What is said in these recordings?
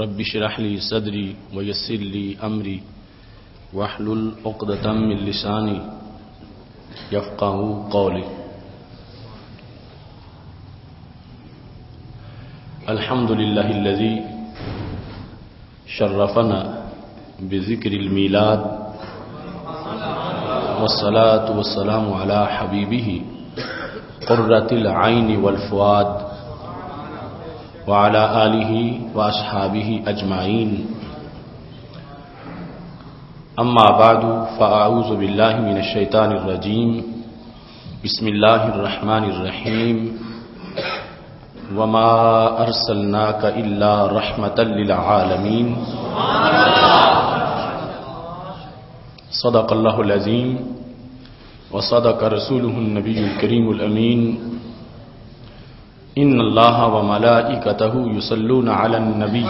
رب اشرح لي صدري ويسر لي أمري واحلل عقدة من لساني يفقهوا قولي. الحمد لله الذي شرفنا بذكر الميلاد والصلاة والسلام على حبيبه قرة العين والفؤاد وعلى آله وأصحابه أجمعين. أما بعد فأعوذ بالله من الشيطان الرجيم. بسم الله الرحمن الرحيم. وما أرسلناك إلا رحمة للعالمين. صدق الله العظيم وصدق رسوله النبي الكريم الأمين. إن الله وملائكته يصلون على النبي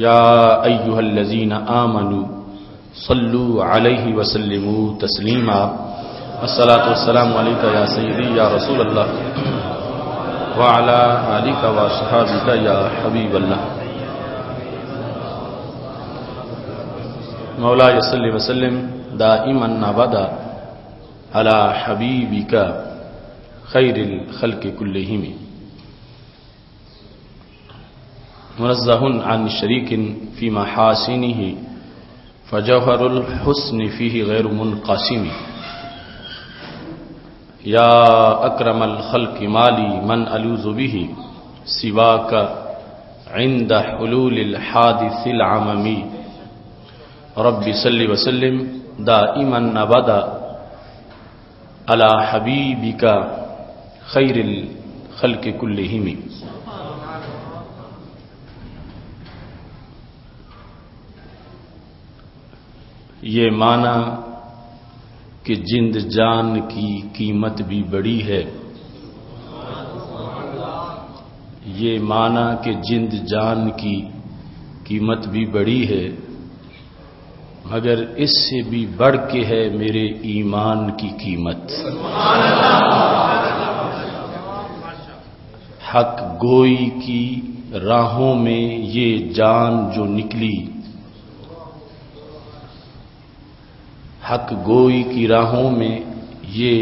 يا أيها الذين آمنوا صلوا عليه وسلموا تسليما. الصلاة والسلام عليك يا سيدي يا رسول الله وعلى آلك وصحابك يا حبيب الله. مولاي صل وسلم دائما ابدا على حبيبك خير الخلق كلهم. منزه عن شريك في محاسنه فجوهر الحسن فيه غير منقسم. يا أكرم الخلق مالي من ألوذ به سواك عند حلول الحادث العممي. رب صل وسلم دائما ابدا على حبيبك خير الخلق كلهم. یہ معنی کہ جند جان کی قیمت بھی بڑی ہے، یہ معنی کہ جند جان کی قیمت بھی بڑی ہے، مگر اس سے بھی بڑھ کے ہے میرے ایمان کی قیمت. حق گوئی کی راہوں میں یہ جان جو نکلی، حق گوئی کی راہوں میں یہ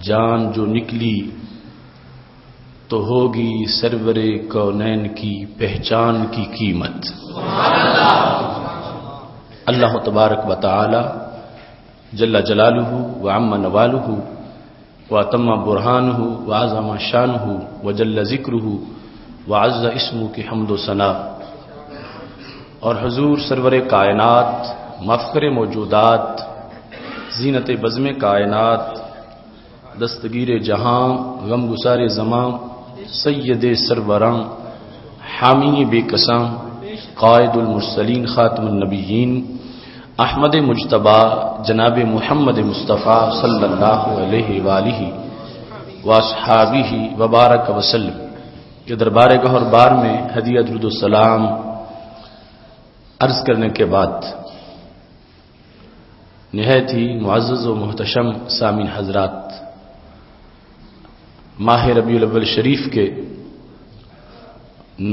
جان جو نکلی، تو ہوگی سرور کونین کی پہچان کی قیمت. اللہ تبارک و تعالی جل جلالہ وعم نوالہ واتم برہانہ وعظم شانہ وجل ذکرہ وعز اسمہ کی حمد و ثنا، اور حضور سرور کائنات، مفخر موجودات، زینت بزم کائنات، دستگیر جہاں، غم گسار زماں، سید سروراں، حامی بے قساں، قائد المرسلین، خاتم النبیین، احمد مجتبی جناب محمد مصطفیٰ صلی اللہ علیہ وآلہ واصحابہ وبارک وسلم کے دربار گہر بار میں ہدیہ درود السلام عرض کرنے کے بعد، نہایت ہی معزز و محتشم سامعین حضرات، ماہ ربیع الاول شریف کے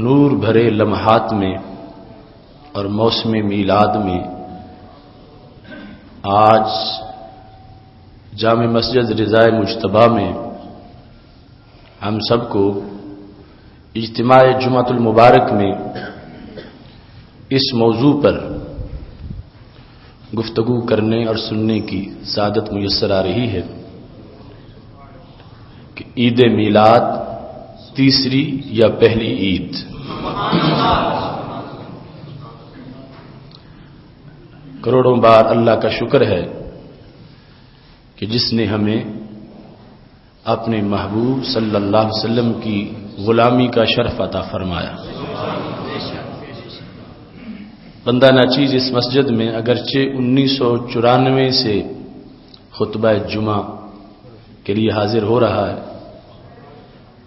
نور بھرے لمحات میں اور موسم میلاد میں آج جامع مسجد رضائے مجتبیٰ میں ہم سب کو اجتماع جمعۃ المبارک میں اس موضوع پر گفتگو کرنے اور سننے کی سعادت میسر آ رہی ہے کہ عید میلاد تیسری یا پہلی عید. کروڑوں بار اللہ کا شکر ہے کہ جس نے ہمیں اپنے محبوب صلی اللہ علیہ وسلم کی غلامی کا شرف عطا فرمایا. بندہ ناچیز اس مسجد میں اگرچہ 1994 سے خطبہ جمعہ کے لیے حاضر ہو رہا ہے،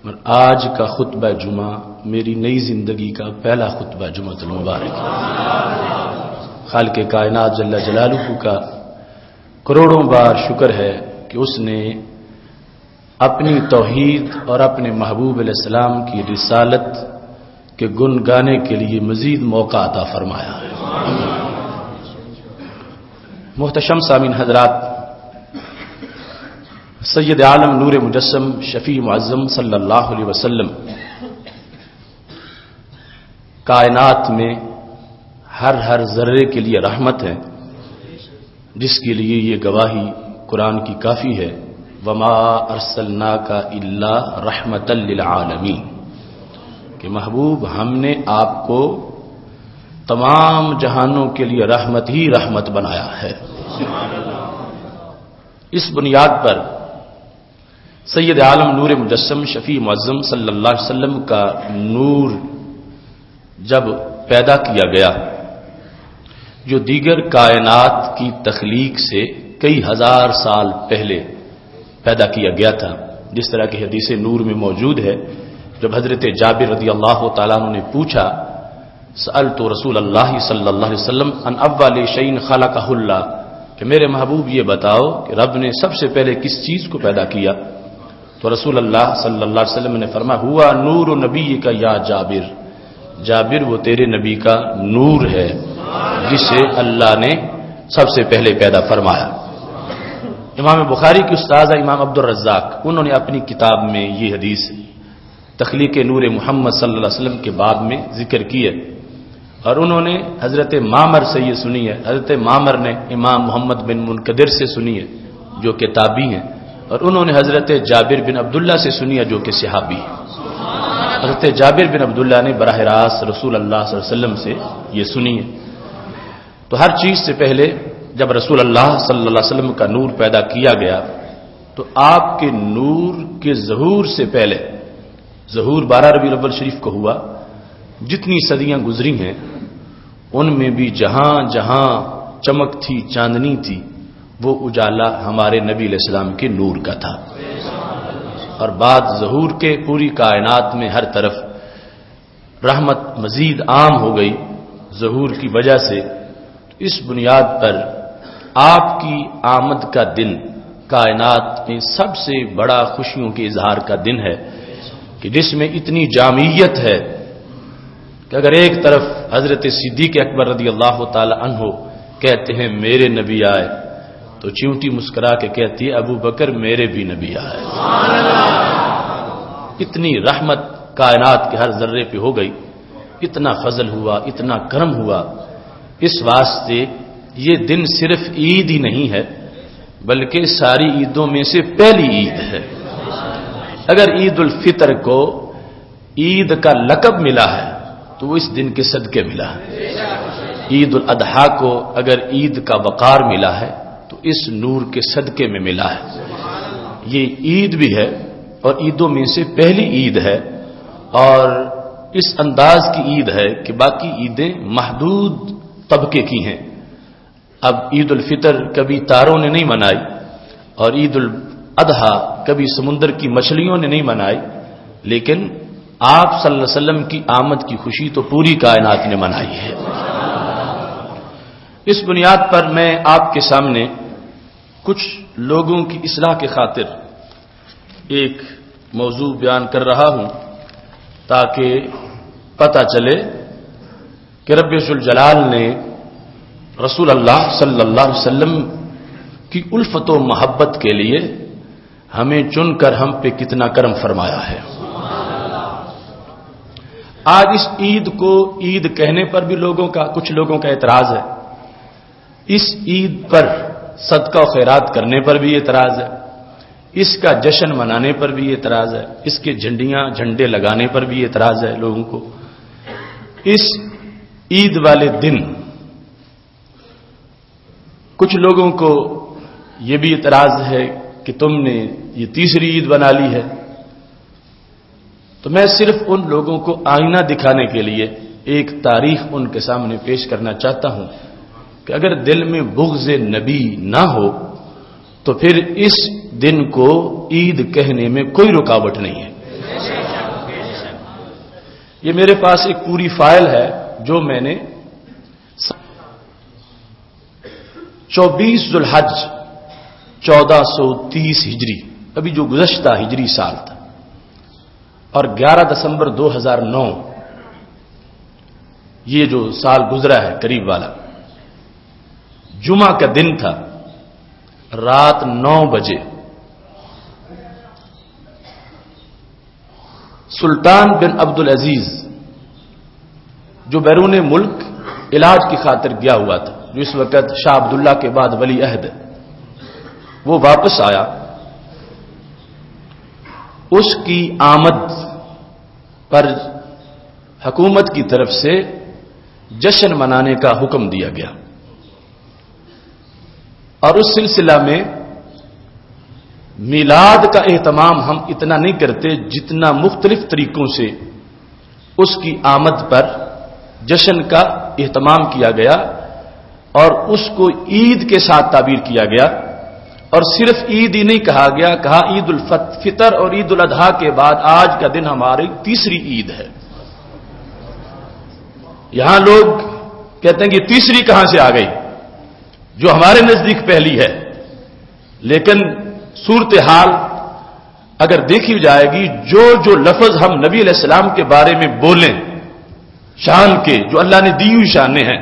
اور آج کا خطبہ جمعہ میری نئی زندگی کا پہلا خطبہ جمعۃ المبارک. خالق کائنات جل جلالہ کا کروڑوں بار شکر ہے کہ اس نے اپنی توحید اور اپنے محبوب علیہ السلام کی رسالت کہ گن گانے کے لیے مزید موقع عطا فرمایا ہے۔ محتشم سامعین حضرات، سید عالم نور مجسم شفیع معظم صلی اللہ علیہ وسلم کائنات میں ہر ذرے کے لیے رحمت ہے، جس کے لیے یہ گواہی قرآن کی کافی ہے، وما ارسلناک الا رحمتا للعالمین، کہ محبوب ہم نے آپ کو تمام جہانوں کے لیے رحمت ہی رحمت بنایا ہے۔ اس بنیاد پر سید عالم نور مجسم شفیع معظم صلی اللہ علیہ وسلم کا نور جب پیدا کیا گیا، جو دیگر کائنات کی تخلیق سے کئی ہزار سال پہلے پیدا کیا گیا تھا، جس طرح کی حدیث نور میں موجود ہے، جب حضرت جابر رضی اللہ تعالیٰ عنہ نے پوچھا سألت رسول اللہ صلی اللہ علیہ وسلم ان اول شیء خلقہ اللہ، کہ میرے محبوب یہ بتاؤ کہ رب نے سب سے پہلے کس چیز کو پیدا کیا؟ تو رسول اللہ صلی اللہ علیہ وسلم نے فرمایا ہوا نور نبی کا یا جابر، جابر وہ تیرے نبی کا نور ہے جسے اللہ نے سب سے پہلے پیدا فرمایا۔ امام بخاری کی استاذ امام عبد الرزاق، انہوں نے اپنی کتاب میں یہ حدیث تخلیق نور محمد صلی اللہ علیہ وسلم کے باب میں ذکر کی ہے، اور انہوں نے حضرت معمر سے یہ سنی ہے، حضرت معمر نے امام محمد بن منقدر سے سنی ہے جو کہ تابعی ہیں، اور انہوں نے حضرت جابر بن عبداللہ سے سنی ہے جو کہ صحابی ہیں۔ حضرت جابر بن عبداللہ نے براہ راست رسول اللہ صلی اللہ علیہ وسلم سے یہ سنی ہے۔ تو ہر چیز سے پہلے جب رسول اللہ صلی اللہ علیہ وسلم کا نور پیدا کیا گیا تو آپ کے نور کے ظہور سے پہلے، ظہور 12 ربیع الاول شریف کو ہوا، جتنی صدیاں گزری ہیں ان میں بھی جہاں جہاں چمک تھی، چاندنی تھی، وہ اجالا ہمارے نبی علیہ السلام کے نور کا تھا، اور بعد ظہور کے پوری کائنات میں ہر طرف رحمت مزید عام ہو گئی ظہور کی وجہ سے۔ اس بنیاد پر آپ کی آمد کا دن کائنات میں سب سے بڑا خوشیوں کے اظہار کا دن ہے، کہ جس میں اتنی جامعیت ہے کہ اگر ایک طرف حضرت صدیق اکبر رضی اللہ تعالی عنہ کہتے ہیں میرے نبی آئے، تو چیونٹی مسکرا کے کہتی ہے ابو بکر میرے بھی نبی آئے۔ اتنی رحمت کائنات کے ہر ذرے پہ ہو گئی، اتنا فضل ہوا، اتنا کرم ہوا۔ اس واسطے یہ دن صرف عید ہی نہیں ہے بلکہ ساری عیدوں میں سے پہلی عید ہے۔ اگر عید الفطر کو عید کا لقب ملا ہے تو وہ اس دن کے صدقے ملا ہے، عید الاضحیٰ کو اگر عید کا وقار ملا ہے تو اس نور کے صدقے میں ملا ہے۔ یہ عید بھی ہے اور عیدوں میں سے پہلی عید ہے، اور اس انداز کی عید ہے کہ باقی عیدیں محدود طبقے کی ہیں۔ اب عید الفطر کبھی تاروں نے نہیں منائی، اور عید الاضحیٰ کبھی سمندر کی مچھلیوں نے نہیں منائی، لیکن آپ صلی اللہ علیہ وسلم کی آمد کی خوشی تو پوری کائنات نے منائی ہے۔ اس بنیاد پر میں آپ کے سامنے کچھ لوگوں کی اصلاح کے خاطر ایک موضوع بیان کر رہا ہوں، تاکہ پتہ چلے کہ رب ذوالجلال نے رسول اللہ صلی اللہ علیہ وسلم کی الفت و محبت کے لیے ہمیں چن کر ہم پہ کتنا کرم فرمایا ہے۔ آج اس عید کو عید کہنے پر بھی کچھ لوگوں کا اعتراض ہے، اس عید پر صدقہ و خیرات کرنے پر بھی اعتراض ہے، اس کا جشن منانے پر بھی اعتراض ہے، اس کے جھنڈے لگانے پر بھی اعتراض ہے لوگوں کو۔ اس عید والے دن کچھ لوگوں کو یہ بھی اعتراض ہے کہ تم نے یہ تیسری عید بنا لی ہے۔ تو میں صرف ان لوگوں کو آئینہ دکھانے کے لیے ایک تاریخ ان کے سامنے پیش کرنا چاہتا ہوں کہ اگر دل میں بغض نبی نہ ہو تو پھر اس دن کو عید کہنے میں کوئی رکاوٹ نہیں ہے۔ یہ میرے پاس ایک پوری فائل ہے جو میں نے 24 ذو الحج 1430 ہجری، ابھی جو گزشتہ ہجری سال تھا، اور 11 دسمبر 2009 یہ جو سال گزرا ہے قریب والا، جمعہ کا دن تھا، رات 9 بجے سلطان بن عبد العزیز جو بیرون ملک علاج کی خاطر گیا ہوا تھا، جو اس وقت شاہ عبداللہ کے بعد ولی عہد ہے، وہ واپس آیا. اس کی آمد پر حکومت کی طرف سے جشن منانے کا حکم دیا گیا، اور اس سلسلہ میں میلاد کا اہتمام ہم اتنا نہیں کرتے جتنا مختلف طریقوں سے اس کی آمد پر جشن کا اہتمام کیا گیا اور اس کو عید کے ساتھ تعبیر کیا گیا. اور صرف عید ہی نہیں کہا گیا، کہا عید الفطر اور عید الاضحیٰ کے بعد آج کا دن ہماری تیسری عید ہے. یہاں لوگ کہتے ہیں کہ تیسری کہاں سے آ گئی، جو ہمارے نزدیک پہلی ہے. لیکن صورتحال اگر دیکھی جائے گی، جو لفظ ہم نبی علیہ السلام کے بارے میں بولیں شان کے، جو اللہ نے دی ہوئی شانیں ہیں،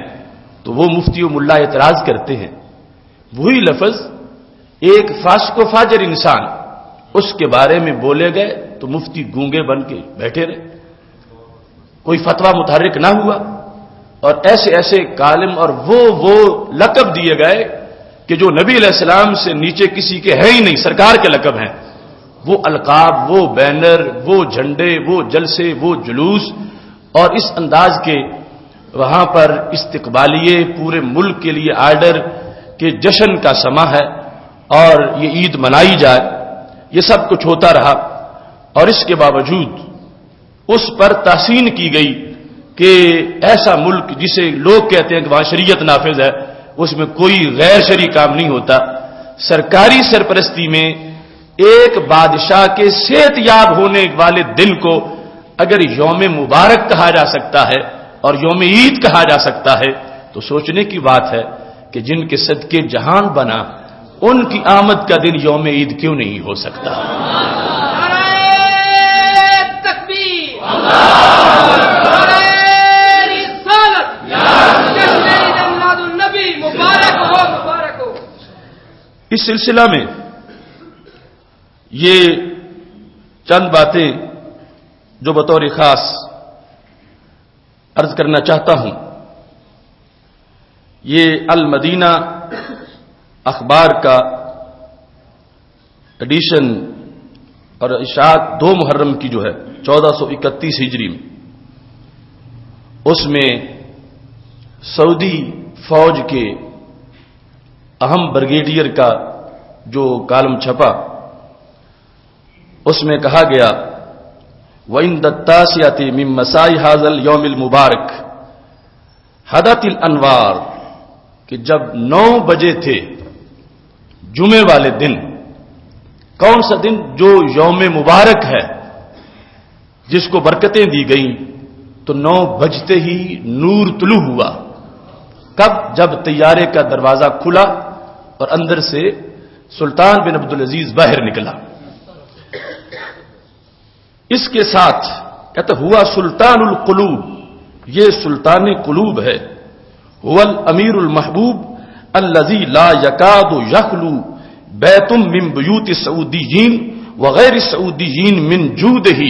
تو وہ مفتی و ملا اعتراض کرتے ہیں. وہی لفظ ایک فاسق و فاجر انسان اس کے بارے میں بولے گئے تو مفتی گونگے بن کے بیٹھے رہے، کوئی فتویٰ متحرک نہ ہوا. اور ایسے ایسے کالم اور وہ لقب دیے گئے کہ جو نبی علیہ السلام سے نیچے کسی کے ہیں ہی نہیں، سرکار کے لقب ہیں. وہ القاب، وہ بینر، وہ جھنڈے، وہ جلسے، وہ جلوس، اور اس انداز کے وہاں پر استقبالیے پورے ملک کے لیے آرڈر کہ جشن کا سما ہے اور یہ عید منائی جائے، یہ سب کچھ ہوتا رہا. اور اس کے باوجود اس پر تحسین کی گئی کہ ایسا ملک جسے لوگ کہتے ہیں کہ وہاں شریعت نافذ ہے، اس میں کوئی غیر شرعی کام نہیں ہوتا. سرکاری سرپرستی میں ایک بادشاہ کے صحت یاب ہونے والے دن کو اگر یوم مبارک کہا جا سکتا ہے اور یوم عید کہا جا سکتا ہے تو سوچنے کی بات ہے کہ جن کے صدقے جہان بنا ان کی آمد کا دن یوم عید کیوں نہیں ہو سکتا. اس سلسلہ میں یہ چند باتیں جو بطور خاص عرض کرنا چاہتا ہوں. یہ المدینہ اخبار کا ایڈیشن اور اشاعت 2 محرم کی جو ہے 1431 ہجری میں، اس میں سعودی فوج کے اہم بریگیڈیئر کا جو کالم چھپا، اس میں کہا گیا وَإِنْ التَّاسِعَةِ مِنْ مَسَاءِ هَذَا الْيَوْمِ الْمُبَارَكِ حَدَتِ الْأَنْوَارِ کہ جب 9 بجے تھے جمعے والے دن. کون سا دن؟ جو یوم مبارک ہے جس کو برکتیں دی گئیں. تو 9 بجتے ہی نور طلوع ہوا. کب؟ جب طیارے کا دروازہ کھلا اور اندر سے سلطان بن عبد العزیز باہر نکلا. اس کے ساتھ کہتا ہوا سلطان القلوب، یہ سلطان قلوب ہے. هو الامیر المحبوب الذي لا يكاد يخلو بیت من بیوت السعودیین وغیر السعودیین من جودہ.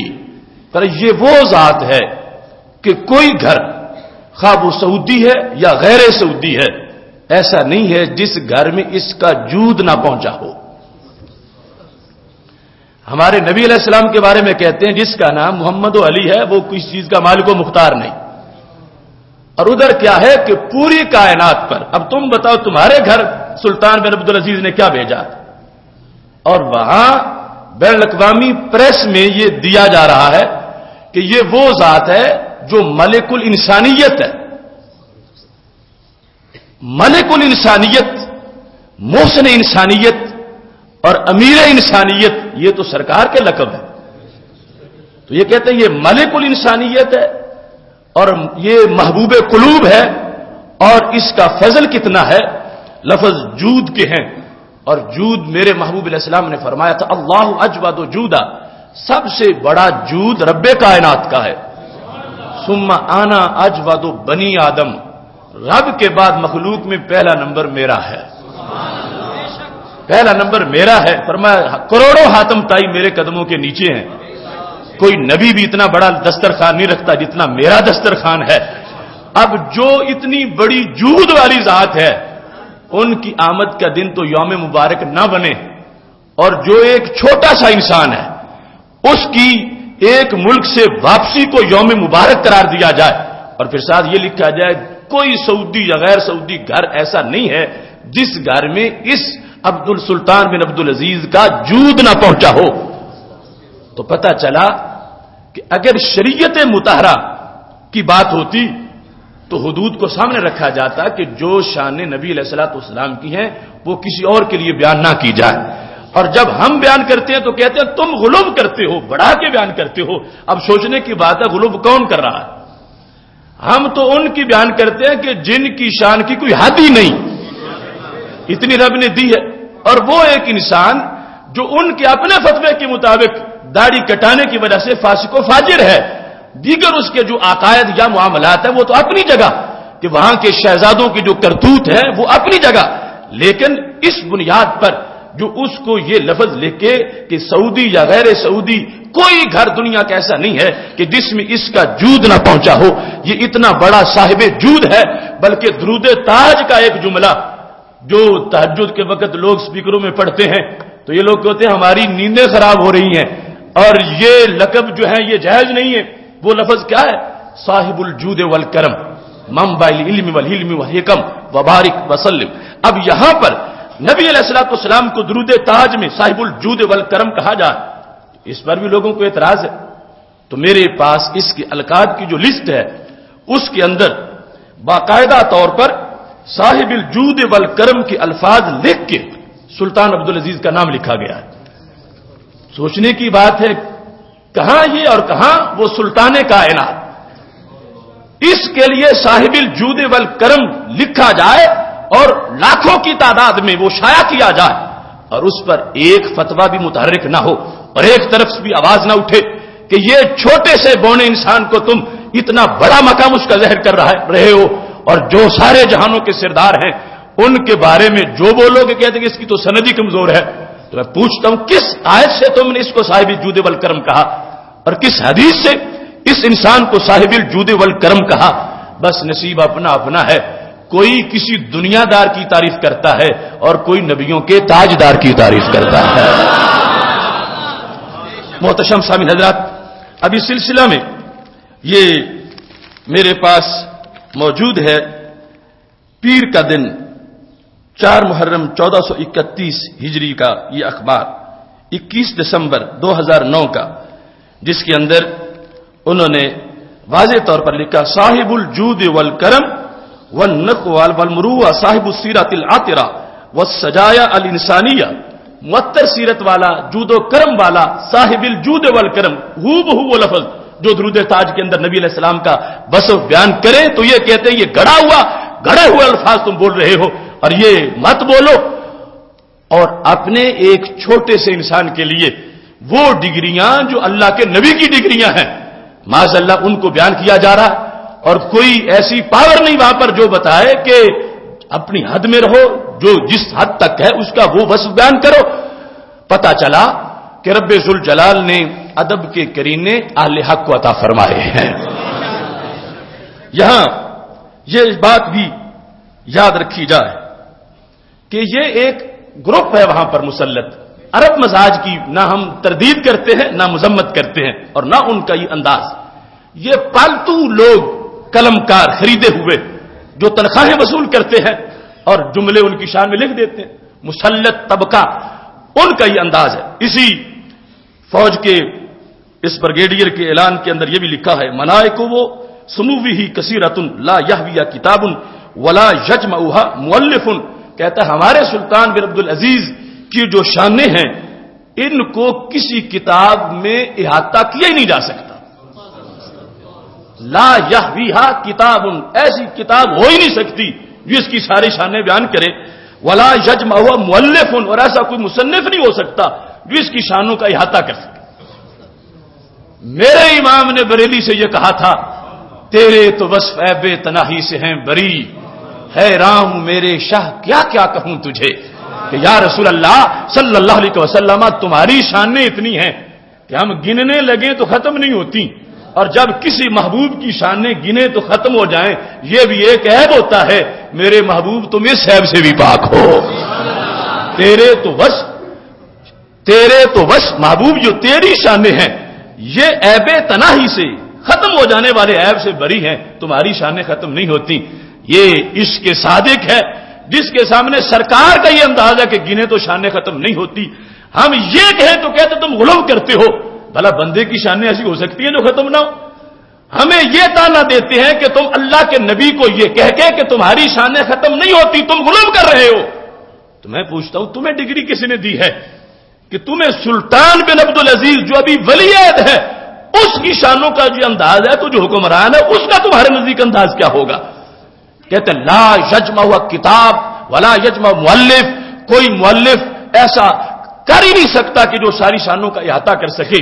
پر یہ وہ ذات ہے کہ کوئی گھر خواہ وہ سعودی ہے یا غیر سعودی ہے ایسا نہیں ہے جس گھر میں اس کا جود نہ پہنچا ہو. ہمارے نبی علیہ السلام کے بارے میں کہتے ہیں جس کا نام محمد و علی ہے وہ کسی چیز کا مالک و مختار نہیں. اور ادھر کیا ہے کہ پوری کائنات پر. اب تم بتاؤ تمہارے گھر سلطان بن عبد العزیز نے کیا بھیجا، اور وہاں بین الاقوامی پریس میں یہ دیا جا رہا ہے کہ یہ وہ ذات ہے جو ملک الانسانیت ہے. ملک الانسانیت، محسن انسانیت اور امیر انسانیت یہ تو سرکار کے لقب ہے. تو یہ کہتے ہیں یہ ملک الانسانیت ہے اور یہ محبوب قلوب ہے. اور اس کا فضل کتنا ہے، لفظ جود کے ہیں. اور جود میرے محبوب علیہ السلام نے فرمایا تھا اللہ اجود جودا، سب سے بڑا جود رب کائنات کا ہے. ثم انا اجود بنی آدم، رب کے بعد مخلوق میں پہلا نمبر میرا ہے، پہلا نمبر میرا ہے۔ فرمایا کروڑوں حاتم تائی میرے قدموں کے نیچے ہیں، کوئی نبی بھی اتنا بڑا دسترخوان نہیں رکھتا جتنا میرا دسترخوان ہے۔ اب جو اتنی بڑی جود والی ذات ہے ان کی آمد کا دن تو یوم مبارک نہ بنے، اور جو ایک چھوٹا سا انسان ہے اس کی ایک ملک سے واپسی کو یوم مبارک قرار دیا جائے، اور پھر ساتھ یہ لکھا جائے کوئی سعودی یا غیر سعودی گھر ایسا نہیں ہے جس گھر میں اس عبد السلطان بن عبد العزیز کا جود نہ پہنچا ہو۔ تو پتہ چلا کہ اگر شریعت مطہرہ کی بات ہوتی تو حدود کو سامنے رکھا جاتا کہ جو شان نبی علیہ الصلوۃ والسلام کی ہیں وہ کسی اور کے لیے بیان نہ کی جائے، اور جب ہم بیان کرتے ہیں تو کہتے ہیں تم غلو کرتے ہو، بڑھا کے بیان کرتے ہو۔ اب سوچنے کی بات ہے غلو کون کر رہا ہے؟ ہم تو ان کی بیان کرتے ہیں کہ جن کی شان کی کوئی حد ہی نہیں، اتنی رب نے دی ہے، اور وہ ایک انسان جو ان کے اپنے فتوے کے مطابق داڑھی کٹانے کی وجہ سے فاسق و فاجر ہے، دیگر اس کے جو عقائد یا معاملات ہیں وہ تو اپنی جگہ، کہ وہاں کے شہزادوں کی جو کرتوت ہے وہ اپنی جگہ، لیکن اس بنیاد پر جو اس کو یہ لفظ لے کے کہ سعودی یا غیر سعودی کوئی گھر دنیا کا ایسا نہیں ہے کہ جس میں اس کا جود نہ پہنچا ہو، یہ اتنا بڑا صاحب جود ہے۔ بلکہ درود تاج کا ایک جملہ جو تہجد کے وقت لوگ سپیکروں میں پڑھتے ہیں تو یہ لوگ کہتے ہیں ہماری نیندیں خراب ہو رہی ہیں، اور یہ لقب جو ہے یہ جائز نہیں ہے۔ وہ لفظ کیا ہے؟ صاحب الجود والکرم منبع العلم والحلم والحکم وبارک وسلم۔ اب یہاں پر نبی علیہ الصلوۃ والسلام کو درود تاج میں صاحب الجود والکرم کہا جائے، اس پر بھی لوگوں کو اعتراض ہے۔ تو میرے پاس اس کے القاب کی جو لسٹ ہے اس کے اندر باقاعدہ طور پر صاحب الجود والکرم کے الفاظ لکھ کے سلطان عبد العزیز کا نام لکھا گیا ہے۔ سوچنے کی بات ہے کہاں یہ اور کہاں وہ سلطان کائنات، اس کے لیے صاحب الجود والکرم لکھا جائے اور لاکھوں کی تعداد میں وہ شائع کیا جائے، اور اس پر ایک فتویٰ بھی متحرک نہ ہو اور ایک طرف سے بھی آواز نہ اٹھے کہ یہ چھوٹے سے بونے انسان کو تم اتنا بڑا مقام اس کا ظاہر کر رہے ہو، اور جو سارے جہانوں کے سردار ہیں ان کے بارے میں جو بولو کہ کہتے ہیں کہ اس کی تو سند ہی کمزور ہے۔ تو میں پوچھتا ہوں کس آیت سے تم نے اس کو صاحب الجود والکرم کہا، اور کس حدیث سے اس انسان کو صاحب الجود والکرم کہا؟ بس نصیب اپنا اپنا ہے، کوئی کسی دنیا دار کی تعریف کرتا ہے اور کوئی نبیوں کے تاجدار کی تعریف کرتا ہے۔ محتشم سامعین حضرات، اب اس سلسلہ میں یہ میرے پاس موجود ہے پیر کا دن 4 محرم 1431 ہجری کا یہ اخبار 21 دسمبر 2009 کا، جس کے اندر انہوں نے واضح طور پر لکھا صاحب الجود والکرم والنقوہ والمروہ صاحب السیرت العاطرہ والسجایا الانسانیہ، معطر سیرت والا، جود و کرم والا، صاحب الجود والکرم، ہو بہو وہ لفظ جو درود تاج کے اندر نبی علیہ السلام کا وصف بیان کریں تو یہ کہتے ہیں یہ گڑے ہوئے الفاظ تم بول رہے ہو اور یہ مت بولو، اور اپنے ایک چھوٹے سے انسان کے لیے وہ ڈگریاں جو اللہ کے نبی کی ڈگریاں ہیں معاذ اللہ ان کو بیان کیا جا رہا، اور کوئی ایسی پاور نہیں وہاں پر جو بتائے کہ اپنی حد میں رہو، جو جس حد تک ہے اس کا وہ وصف بیان کرو۔ پتہ چلا کہ رب ذوالجلال نے ادب کے کرینے اہل حق کو عطا فرمائے ہیں۔ یہاں یہ بات بھی یاد رکھی جائے کہ یہ ایک گروپ ہے وہاں پر مسلط، عرب مزاج کی نہ ہم تردید کرتے ہیں نہ مذمت کرتے ہیں اور نہ ان کا یہ انداز، یہ پالتو لوگ قلم کار خریدے ہوئے جو تنخواہیں وصول کرتے ہیں اور جملے ان کی شان میں لکھ دیتے ہیں، مسلط طبقہ ان کا یہ انداز ہے۔ اسی فوج کے اس بریگیڈیئر کے اعلان کے اندر یہ بھی لکھا ہے ملائکہ وہ سموی ہی کثیرۃ لا یحوی کتاب ولا یجمعها مؤلف، کہتا ہے ہمارے سلطان بن عبد العزیز کی جو شانیں ہیں ان کو کسی کتاب میں احاطہ کیا ہی نہیں جا سکتا۔ لا یحویھا کتاب، ایسی کتاب ہو ہی نہیں سکتی جو اس کی ساری شانیں بیان کرے، ولا یجمعها مؤلف، اور ایسا کوئی مصنف نہیں ہو سکتا جو اس کی شانوں کا احاطہ کر سکے۔ میرے امام نے بریلی سے یہ کہا تھا تیرے تو وصف عیب تناہی سے ہیں بری، ہے رام میرے شاہ کیا کیا کہوں تجھے کہ یا رسول اللہ صلی اللہ علیہ وسلم تمہاری شانیں اتنی ہیں کہ ہم گننے لگیں تو ختم نہیں ہوتی، اور جب کسی محبوب کی شانیں گنے تو ختم ہو جائیں، یہ بھی ایک عیب ہوتا ہے، میرے محبوب تم اس عیب سے بھی پاک ہو۔ تیرے تو وصف محبوب جو تیری شانیں ہیں یہ عیب تناہی سے ختم ہو جانے والے عیب سے بری ہیں، تمہاری شانیں ختم نہیں ہوتی۔ یہ عشق صادق ہے جس کے سامنے سرکار کا یہ انداز ہے کہ گنے تو شانیں ختم نہیں ہوتی، ہم یہ کہیں تو کہتے تم غلو کرتے ہو، بھلا بندے کی شانیں ایسی ہو سکتی ہیں جو ختم نہ ہو؟ ہمیں یہ تانا دیتے ہیں کہ تم اللہ کے نبی کو یہ کہہ کے کہ تمہاری شانیں ختم نہیں ہوتی تم غلو کر رہے ہو۔ تو میں پوچھتا ہوں تمہیں ڈگری کس نے دی ہے کہ تمہیں سلطان بن عبدالعزیز جو ابھی ولی عہد ہے اس کی شانوں کا جو انداز ہے تو جو حکمران ہے اس کا تمہارے نزدیک انداز کیا ہوگا؟ کہتے لا یجمع کتاب ولا یجمع مؤلف، کوئی مؤلف ایسا کر ہی نہیں سکتا کہ جو ساری شانوں کا احاطہ کر سکے،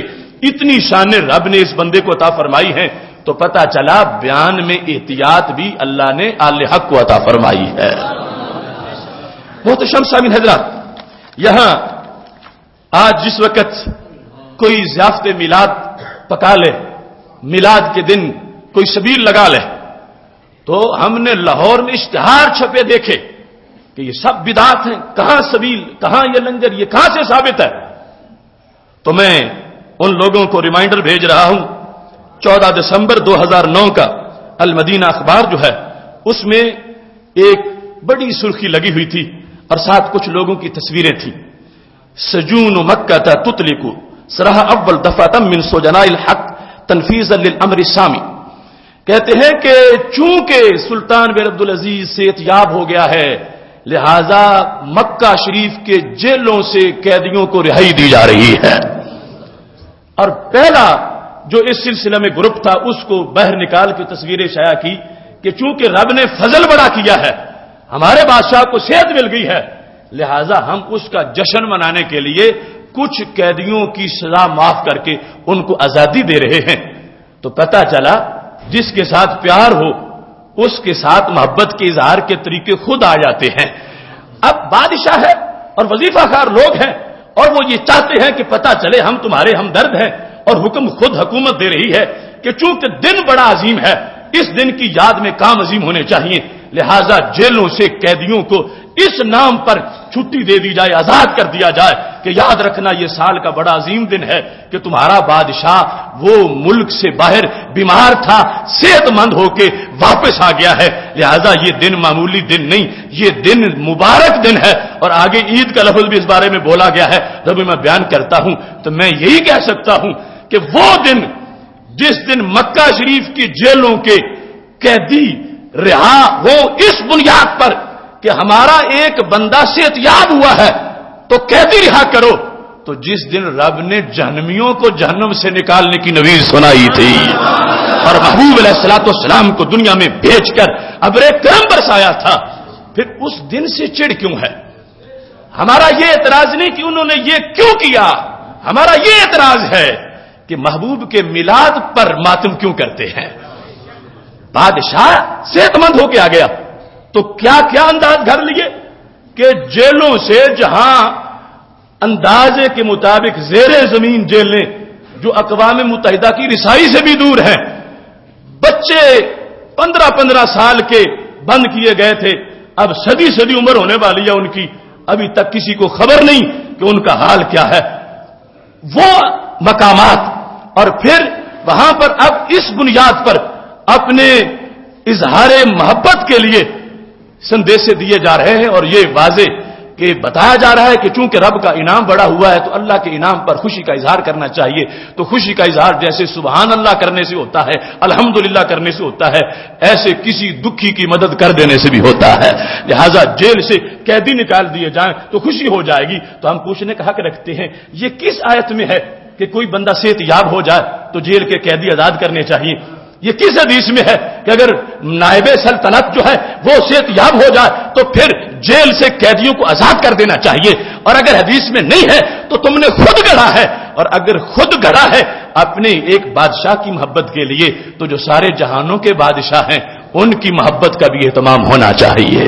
اتنی شانیں رب نے اس بندے کو عطا فرمائی ہیں۔ تو پتہ چلا بیان میں احتیاط بھی اللہ نے آل حق کو عطا فرمائی ہے۔ محترم سامعین حضرات، یہاں آج جس وقت کوئی ضیافت میلاد پکا لے، میلاد کے دن کوئی سبیل لگا لے، تو ہم نے لاہور میں اشتہار چھپے دیکھے کہ یہ سب بدعات ہیں، کہاں سبیل، کہاں یہ لنگر، یہ کہاں سے ثابت ہے؟ تو میں ان لوگوں کو ریمائنڈر بھیج رہا ہوں 14 دسمبر 2009 کا المدینہ اخبار جو ہے اس میں ایک بڑی سرخی لگی ہوئی تھی اور ساتھ کچھ لوگوں کی تصویریں تھیں۔ سجون مکہ تطلق سرح اول دفعہ من سجناء الحق تنفیذا للامر السامی، کہتے ہیں کہ چونکہ سلطان بن عبدالعزیز صحت یاب ہو گیا ہے لہذا مکہ شریف کے جیلوں سے قیدیوں کو رہائی دی جا رہی ہے، اور پہلا جو اس سلسلے میں گروپ تھا اس کو باہر نکال کے تصویریں شائع کی کہ چونکہ رب نے فضل بڑا کیا ہے، ہمارے بادشاہ کو صحت مل گئی ہے، لہذا ہم اس کا جشن منانے کے لیے کچھ قیدیوں کی سزا معاف کر کے ان کو آزادی دے رہے ہیں۔ تو پتہ چلا جس کے ساتھ پیار ہو اس کے ساتھ محبت کے اظہار کے طریقے خود آ جاتے ہیں۔ اب بادشاہ ہے اور وظیفہ خار لوگ ہیں اور وہ یہ چاہتے ہیں کہ پتہ چلے ہم تمہارے ہمدرد ہیں، اور حکم خود حکومت دے رہی ہے کہ چونکہ دن بڑا عظیم ہے اس دن کی یاد میں کام عظیم ہونے چاہیے، لہذا جیلوں سے قیدیوں کو اس نام پر چھٹی دے دی جائے، آزاد کر دیا جائے کہ یاد رکھنا یہ سال کا بڑا عظیم دن ہے کہ تمہارا بادشاہ وہ ملک سے باہر بیمار تھا، صحت مند ہو کے واپس آ گیا ہے، لہذا یہ دن معمولی دن نہیں، یہ دن مبارک دن ہے۔ اور آگے عید کا لفظ بھی اس بارے میں بولا گیا ہے، جب میں بیان کرتا ہوں تو میں یہی کہہ سکتا ہوں کہ وہ دن جس دن مکہ شریف کی جیلوں کے قیدی رہا ہو اس بنیاد پر کہ ہمارا ایک بندہ صحت یاب ہوا ہے تو قیدی رہا کرو، تو جس دن رب نے جہنمیوں کو جہنم سے نکالنے کی نویز سنائی تھی اور محبوب علیہ الصلوۃ والسلام کو دنیا میں بھیج کر ابر کرم برسایا تھا، پھر اس دن سے چڑ کیوں ہے؟ ہمارا یہ اعتراض نہیں کہ انہوں نے یہ کیوں کیا، ہمارا یہ اعتراض ہے کہ محبوب کے میلاد پر ماتم کیوں کرتے ہیں؟ بادشاہ صحت مند ہو کے آ گیا تو کیا کیا انداز گھر لیے کہ جیلوں سے جہاں اندازے کے مطابق زیر زمین جیلیں جو اقوام متحدہ کی رسائی سے بھی دور ہیں، بچے 15 سال کے بند کیے گئے تھے، اب صدی عمر ہونے والی ہے ان کی، ابھی تک کسی کو خبر نہیں کہ ان کا حال کیا ہے۔ وہ مقامات اور پھر وہاں پر اب اس بنیاد پر اپنے اظہار محبت کے لیے سندیشے دیے جا رہے ہیں، اور یہ واضح کہ بتایا جا رہا ہے کہ چونکہ رب کا انعام بڑا ہوا ہے تو اللہ کے انعام پر خوشی کا اظہار کرنا چاہیے، تو خوشی کا اظہار جیسے سبحان اللہ کرنے سے ہوتا ہے، الحمدللہ کرنے سے ہوتا ہے، ایسے کسی دکھی کی مدد کر دینے سے بھی ہوتا ہے۔ لہذا جیل سے قیدی نکال دیے جائیں تو خوشی ہو جائے گی۔ تو ہم پوچھنے کا حق رکھتے ہیں یہ کس آیت میں ہے کہ کوئی بندہ صحت یاب ہو جائے تو جیل کے قیدی آزاد کرنے چاہیے؟ یہ کس حدیث میں ہے کہ اگر نائب سلطنت جو ہے وہ صحت یاب ہو جائے تو پھر جیل سے قیدیوں کو آزاد کر دینا چاہیے؟ اور اگر حدیث میں نہیں ہے تو تم نے خود گڑھا ہے، اور اگر خود گڑھا ہے اپنے ایک بادشاہ کی محبت کے لیے تو جو سارے جہانوں کے بادشاہ ہیں ان کی محبت کا بھی اہتمام ہونا چاہیے.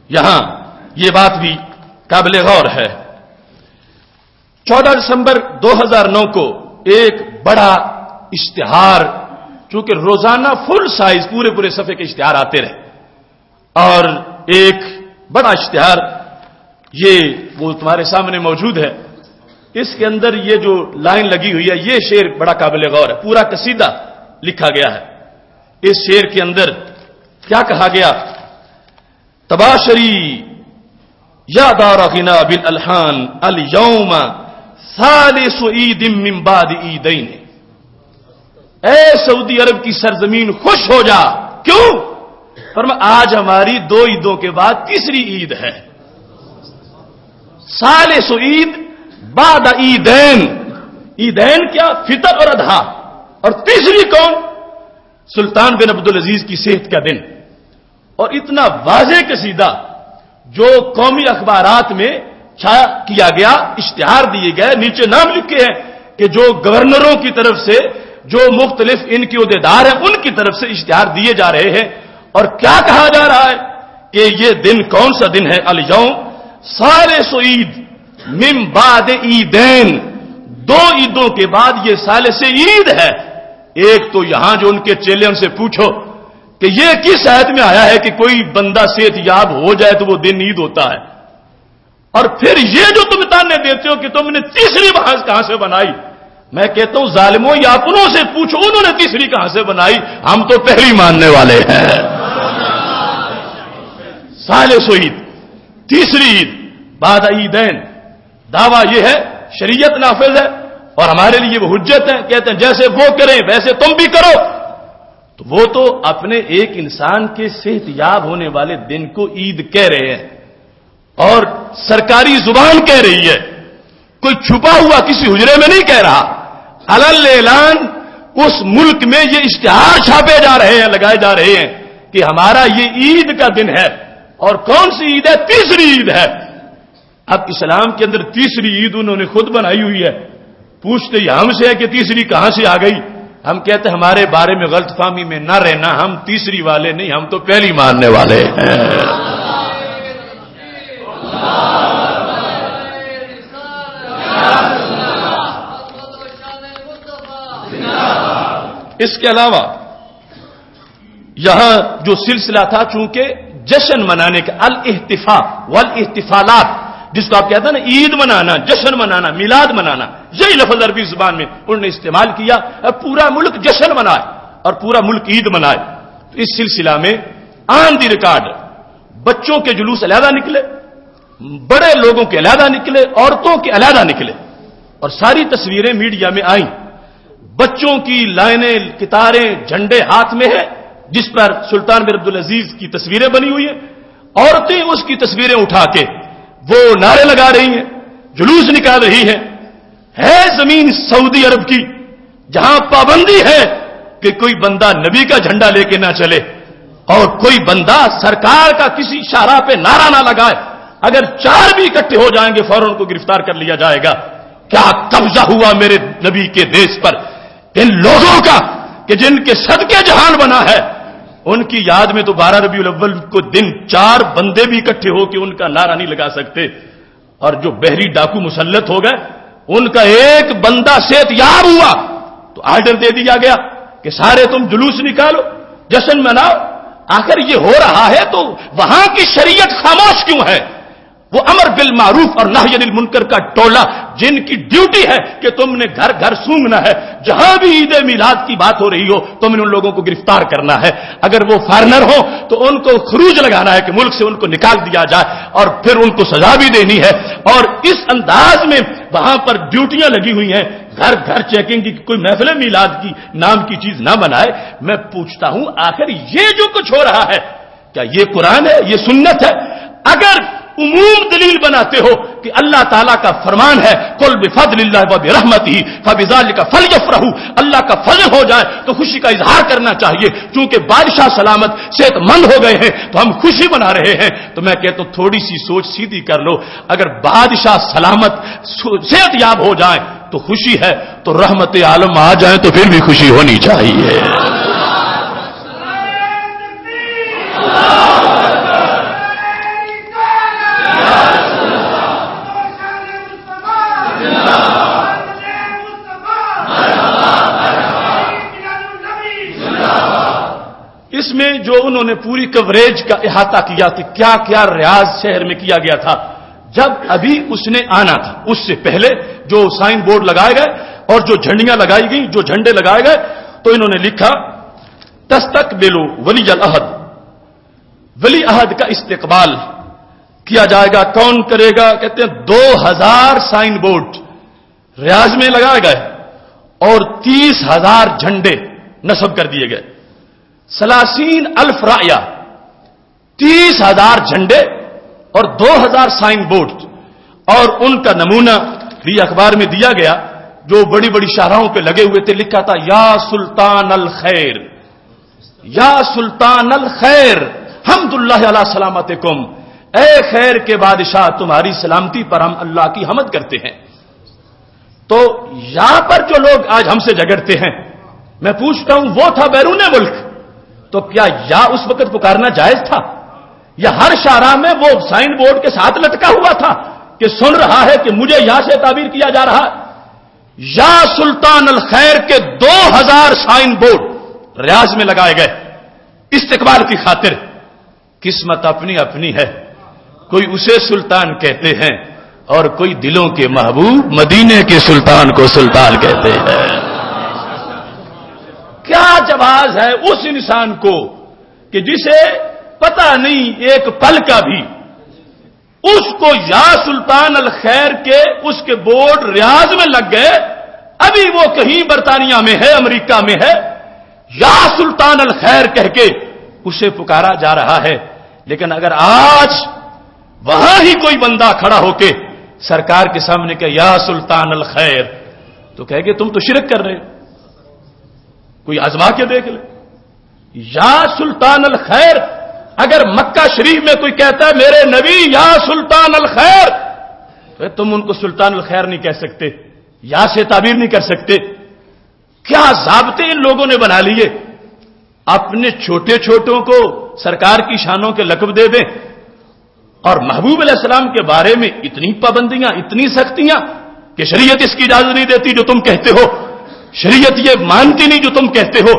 یہاں یہ بات بھی قابل غور ہے. 14 دسمبر 2009 کو ایک بڑا اشتہار، چونکہ روزانہ فل سائز پورے صفحے کے اشتہار آتے رہے، اور ایک بڑا اشتہار یہ وہ تمہارے سامنے موجود ہے. اس کے اندر یہ جو لائن لگی ہوئی ہے، یہ شعر بڑا قابل غور ہے. پورا قصیدہ لکھا گیا ہے. اس شعر کے اندر کیا کہا گیا؟ تباشری یا دار غنا بالالحان اليوم ثالث عید من بعد عیدین. اے سعودی عرب کی سرزمین خوش ہو جا. کیوں؟ فرمایا آج ہماری 2 عیدوں کے بعد تیسری عید ہے. ثالث عید بعد عیدین. عیدین کیا؟ فطر اور اضحیٰ. اور تیسری کون؟ سلطان بن عبدالعزیز کی صحت کا دن. اور اتنا واضح قصیدہ جو قومی اخبارات میں چھایا کیا گیا، اشتہار دیے گئے، نیچے نام لکھے ہیں کہ جو گورنروں کی طرف سے، جو مختلف ان کے عہدیدار ہیں ان کی طرف سے اشتہار دیے جا رہے ہیں. اور کیا کہا جا رہا ہے کہ یہ دن کون سا دن ہے؟ الیوم ثالث عید من بعد عیدین. 2 عیدوں کے بعد یہ ثالث عید ہے. ایک تو یہاں جو ان کے چیلے ان سے پوچھو کہ یہ کس آیت میں آیا ہے کہ کوئی بندہ صحت یاب ہو جائے تو وہ دن عید ہوتا ہے؟ اور پھر یہ جو تم تانے دیتے ہو کہ تم نے تیسری بحث کہاں سے بنائی، میں کہتا ہوں ظالموں یا اپنوں سے پوچھو انہوں نے تیسری کہاں سے بنائی. ہم تو پہلی ماننے والے ہیں. ثالث عید، تیسری عید بعد عیدین. دعویٰ یہ ہے شریعت نافذ ہے اور ہمارے لیے وہ حجت ہے. کہتے ہیں جیسے وہ کریں ویسے تم بھی کرو. تو وہ تو اپنے ایک انسان کے صحت یاب ہونے والے دن کو عید کہہ رہے ہیں اور سرکاری زبان کہہ رہی ہے. کوئی چھپا ہوا کسی حجرے میں نہیں کہہ رہا. علل اعلان اس ملک میں یہ اشتہار چھاپے جا رہے ہیں، لگائے جا رہے ہیں کہ ہمارا یہ عید کا دن ہے. اور کون سی عید ہے؟ تیسری عید ہے. اب اسلام کے اندر تیسری عید انہوں نے خود بنائی ہوئی ہے. پوچھتے ہی ہم سے ہے کہ تیسری کہاں سے آ گئی. ہم کہتے ہیں ہمارے بارے میں غلط فہمی میں نہ رہنا، ہم تیسری والے نہیں، ہم تو پہلی ماننے والے ہیں. اس کے علاوہ یہاں جو سلسلہ تھا، چونکہ جشن منانے کا الاحتفاء والاحتفالات، جس کو آپ کہتے ہیں نا عید منانا، جشن منانا، میلاد منانا، یہی لفظ عربی زبان میں انہوں نے استعمال کیا. اب پورا ملک جشن منائے اور پورا ملک عید منائے. تو اس سلسلہ میں آن دی ریکارڈ بچوں کے جلوس علیحدہ نکلے، بڑے لوگوں کے علیحدہ نکلے، عورتوں کے علیحدہ نکلے، اور ساری تصویریں میڈیا میں آئیں. بچوں کی لائنیں، قطاریں، جھنڈے ہاتھ میں ہے جس پر سلطان بن عبدالعزیز کی تصویریں بنی ہوئی ہیں. عورتیں اس کی تصویریں اٹھا کے وہ نعرے لگا رہی ہیں، جلوس نکال رہی ہیں. ہے زمین سعودی عرب کی جہاں پابندی ہے کہ کوئی بندہ نبی کا جھنڈا لے کے نہ چلے اور کوئی بندہ سرکار کا کسی شاہراہ پہ نعرہ نہ لگائے. اگر 4 بھی اکٹھے ہو جائیں گے فوراً ان کو گرفتار کر لیا جائے گا. کیا قبضہ ہوا میرے نبی کے دیش پر ان لوگوں کا کہ جن کے صدقے جہان بنا ہے. ان کی یاد میں تو 12 ربیع الاول کو دن 4 بندے بھی اکٹھے ہو کے ان کا نعرہ نہیں لگا سکتے. اور جو بحری ڈاکو مسلط ہو گئے ان کا ایک بندہ صحت یاب ہوا تو آرڈر دے دیا گیا کہ سارے تم جلوس نکالو، جشن مناؤ. آخر یہ ہو رہا ہے تو وہاں کی شریعت خاموش کیوں ہے؟ وہ امر بالمعروف اور نہی عن المنکر کا ٹولہ جن کی ڈیوٹی ہے کہ تم نے گھر گھر سونگنا ہے، جہاں بھی عید میلاد کی بات ہو رہی ہو تم نے ان لوگوں کو گرفتار کرنا ہے. اگر وہ فارنر ہو تو ان کو خروج لگانا ہے کہ ملک سے ان کو نکال دیا جائے اور پھر ان کو سزا بھی دینی ہے. اور اس انداز میں وہاں پر ڈیوٹیاں لگی ہوئی ہیں، گھر گھر چیکنگ کی، کوئی محفل میلاد کی نام کی چیز نہ بنائے. میں پوچھتا ہوں آخر یہ جو کچھ ہو رہا ہے کیا یہ قرآن ہے؟ یہ سنت ہے؟ اگر عموم دلیل بناتے ہو کہ اللہ تعالیٰ کا فرمان ہے قل بفضل اللہ وبرحمتہ فبذلک فلیفرحوا، اللہ کا فضل ہو جائے تو خوشی کا اظہار کرنا چاہیے. چونکہ بادشاہ سلامت صحت مند ہو گئے ہیں تو ہم خوشی منا رہے ہیں. تو میں کہتا ہوں تھوڑی سی سوچ سیدھی کر لو. اگر بادشاہ سلامت صحت یاب ہو جائیں تو خوشی ہے، تو رحمت عالم آ جائیں تو پھر بھی خوشی ہونی چاہیے. اس میں جو انہوں نے پوری کوریج کا احاطہ کیا کہ کیا کیا ریاض شہر میں کیا گیا تھا جب ابھی اس نے آنا تھا، اس سے پہلے جو سائن بورڈ لگائے گئے اور جو جھنڈیاں لگائی گئیں، جو جھنڈے لگائے گئے، تو انہوں نے لکھا تستقبلوا ولی العہد، ولی عہد کا استقبال کیا جائے گا. کون کرے گا؟ کہتے ہیں 2000 سائن بورڈ ریاض میں لگائے گئے اور 30,000 جھنڈے نصب کر دیے گئے. 30,000 رایا، 30,000 جھنڈے اور 2,000 سائن بورڈ، اور ان کا نمونہ بھی اخبار میں دیا گیا جو بڑی بڑی شاہراہوں پہ لگے ہوئے تھے. لکھا تھا یا سلطان الخیر، یا سلطان الخیر حمد اللہ علی سلامتکم، اے خیر کے بادشاہ تمہاری سلامتی پر ہم اللہ کی حمد کرتے ہیں. تو یہاں پر جو لوگ آج ہم سے جھگڑتے ہیں، میں پوچھتا ہوں وہ تھا بیرون ملک، تو کیا یا اس وقت پکارنا جائز تھا؟ یا ہر شاہراہ میں وہ سائن بورڈ کے ساتھ لٹکا ہوا تھا کہ سن رہا ہے کہ مجھے یا سے تعبیر کیا جا رہا ہے؟ یا سلطان الخیر کے 2000 سائن بورڈ ریاض میں لگائے گئے استقبال کی خاطر. قسمت اپنی اپنی ہے، کوئی اسے سلطان کہتے ہیں اور کوئی دلوں کے محبوب مدینے کے سلطان کو سلطان کہتے ہیں. کیا جواز ہے اس انسان کو کہ جسے پتہ نہیں ایک پل کا بھی، اس کو یا سلطان الخیر کے اس کے بورڈ ریاض میں لگ گئے، ابھی وہ کہیں برطانیہ میں ہے، امریکہ میں ہے، یا سلطان الخیر کہہ کے اسے پکارا جا رہا ہے. لیکن اگر آج وہاں ہی کوئی بندہ کھڑا ہو کے سرکار کے سامنے کہ یا سلطان الخیر، تو کہے گے تم تو شرک کر رہے ہو. کوئی آزما کے دیکھ لے. یا سلطان الخیر اگر مکہ شریف میں کوئی کہتا ہے میرے نبی یا سلطان الخیر، تو تم ان کو سلطان الخیر نہیں کہہ سکتے، یا سے تعبیر نہیں کر سکتے. کیا ضابطے ان لوگوں نے بنا لیے؟ اپنے چھوٹے چھوٹوں کو سرکار کی شانوں کے لقب دے دیں، اور محبوب علیہ السلام کے بارے میں اتنی پابندیاں، اتنی سختیاں کہ شریعت اس کی اجازت نہیں دیتی جو تم کہتے ہو، شریعت یہ مانتی نہیں جو تم کہتے ہو.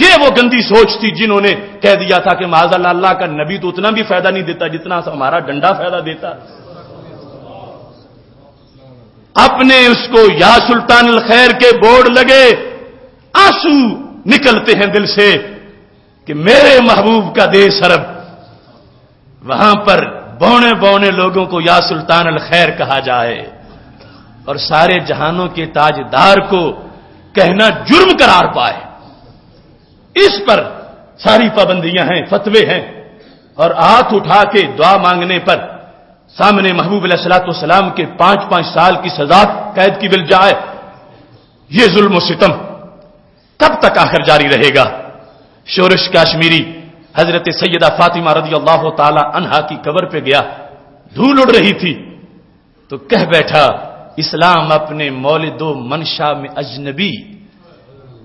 یہ وہ گندی سوچ تھی جنہوں نے کہہ دیا تھا کہ معاذ اللہ کا نبی تو اتنا بھی فائدہ نہیں دیتا جتنا ہمارا ڈنڈا فائدہ دیتا. اپنے اس کو یا سلطان الخیر کے بورڈ لگے، آنسو نکلتے ہیں دل سے کہ میرے محبوب کا دیس عرب، وہاں پر بونے بونے لوگوں کو یا سلطان الخیر کہا جائے اور سارے جہانوں کے تاجدار کو کہنا جرم قرار پائے. اس پر ساری پابندیاں ہیں، فتوے ہیں، اور ہاتھ اٹھا کے دعا مانگنے پر سامنے محبوب علیہ الصلوۃ والسلام کے 5 سال کی سزا قید کی مل جائے. یہ ظلم و ستم کب تک آخر جاری رہے گا؟ شورش کاشمیری حضرت سیدہ فاطمہ رضی اللہ تعالی عنہا کی قبر پہ گیا، دھول اڑ رہی تھی تو کہہ بیٹھا اسلام اپنے مولد و منشا میں اجنبی،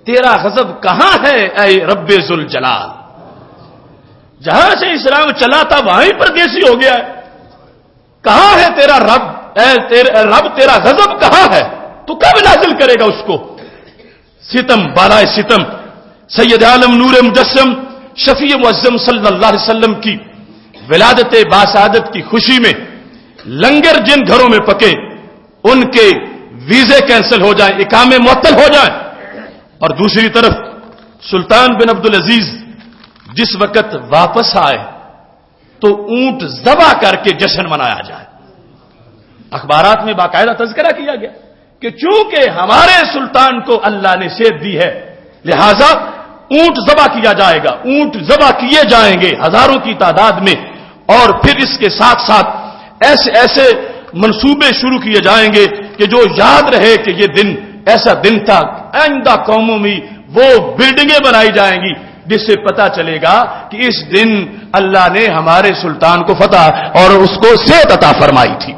تیرا غضب کہاں ہے اے رب ذوالجلال؟ جہاں سے اسلام چلا تھا وہیں پردیسی ہو گیا ہے. کہاں ہے تیرا رب؟ رب تیرا غضب کہاں ہے؟ تو کب نازل کرے گا اس کو؟ ستم بالائے ستم سید عالم نور مجسم شفیع معظم صلی اللہ علیہ وسلم کی ولادت باسعادت کی خوشی میں لنگر جن گھروں میں پکے ان کے ویزے کینسل ہو جائیں، اقامے معطل ہو جائیں، اور دوسری طرف سلطان بن عبدالعزیز جس وقت واپس آئے تو اونٹ ذبح کر کے جشن منایا جائے. اخبارات میں باقاعدہ تذکرہ کیا گیا کہ چونکہ ہمارے سلطان کو اللہ نے صحت دی ہے لہذا اونٹ ذبح کیا جائے گا، اونٹ ذبح کیے جائیں گے ہزاروں کی تعداد میں، اور پھر اس کے ساتھ ساتھ ایسے منصوبے شروع کیے جائیں گے کہ جو یاد رہے کہ یہ دن ایسا دن تھا. آئندہ قوموں میں وہ بلڈنگیں بنائی جائیں گی جس سے پتا چلے گا کہ اس دن اللہ نے ہمارے سلطان کو فتح اور اس کو صحت عطا فرمائی تھی.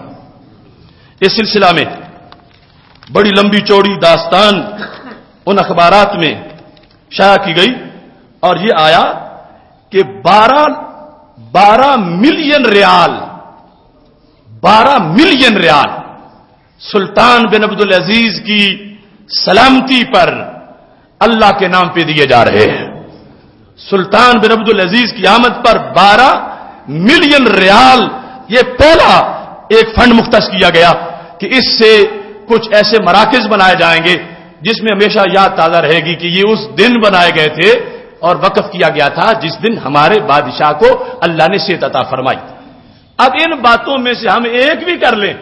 اس سلسلہ میں بڑی لمبی چوڑی داستان ان اخبارات میں شائع کی گئی اور یہ آیا کہ 12 ملین ریال سلطان بن عبدالعزیز کی سلامتی پر اللہ کے نام پہ دیے جا رہے ہیں. سلطان بن عبدالعزیز کی آمد پر 12 ملین ریال یہ پہلا ایک فنڈ مختص کیا گیا کہ اس سے کچھ ایسے مراکز بنائے جائیں گے جس میں ہمیشہ یاد تازہ رہے گی کہ یہ اس دن بنائے گئے تھے اور وقف کیا گیا تھا جس دن ہمارے بادشاہ کو اللہ نے صحت عطا فرمائی. اب ان باتوں میں سے ہم ایک بھی کر لیں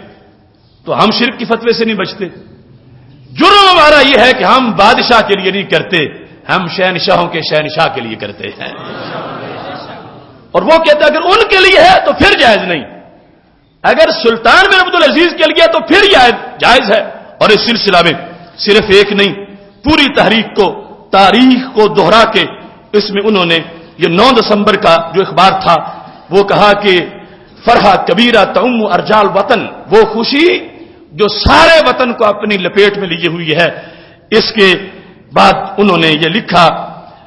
تو ہم شرک کی فتوے سے نہیں بچتے. جرم ہمارا یہ ہے کہ ہم بادشاہ کے لیے نہیں کرتے، ہم شہنشاہوں کے شہنشاہ کے لیے کرتے ہیں. اور وہ کہتے ہیں اگر ان کے لیے ہے تو پھر جائز نہیں، اگر سلطان بن عبدالعزیز کے لیے تو پھر جائز ہے. اور اس سلسلہ میں صرف ایک نہیں، پوری تاریخ کو دوہرا کے اس میں انہوں نے یہ 9 دسمبر کا جو اخبار تھا وہ کہا کہ فرحہ کبیرہ تعم ارجال وطن، وہ خوشی جو سارے وطن کو اپنی لپیٹ میں لیے ہوئی ہے. اس کے بعد انہوں نے یہ لکھا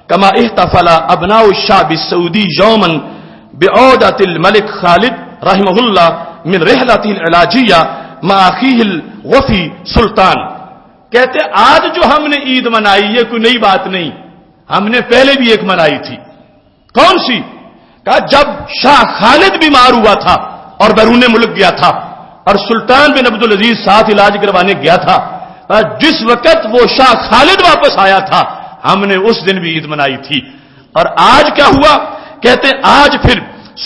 کما احتفل ابناء الشعب السعودی یوما بعودۃ الملک خالد رحمہ اللہ من رحلۃ العلاجیہ مع اخیہ الوفی سلطان. کہتے آج جو ہم نے عید منائی یہ کوئی نئی بات نہیں، ہم نے پہلے بھی ایک منائی تھی. کون سی؟ کہا جب شاہ خالد بیمار ہوا تھا اور بیرون ملک گیا تھا اور سلطان بن عبدالعزیز ساتھ علاج کروانے گیا تھا، جس وقت وہ شاہ خالد واپس آیا تھا ہم نے اس دن بھی عید منائی تھی. اور آج کیا ہوا؟ کہتے آج پھر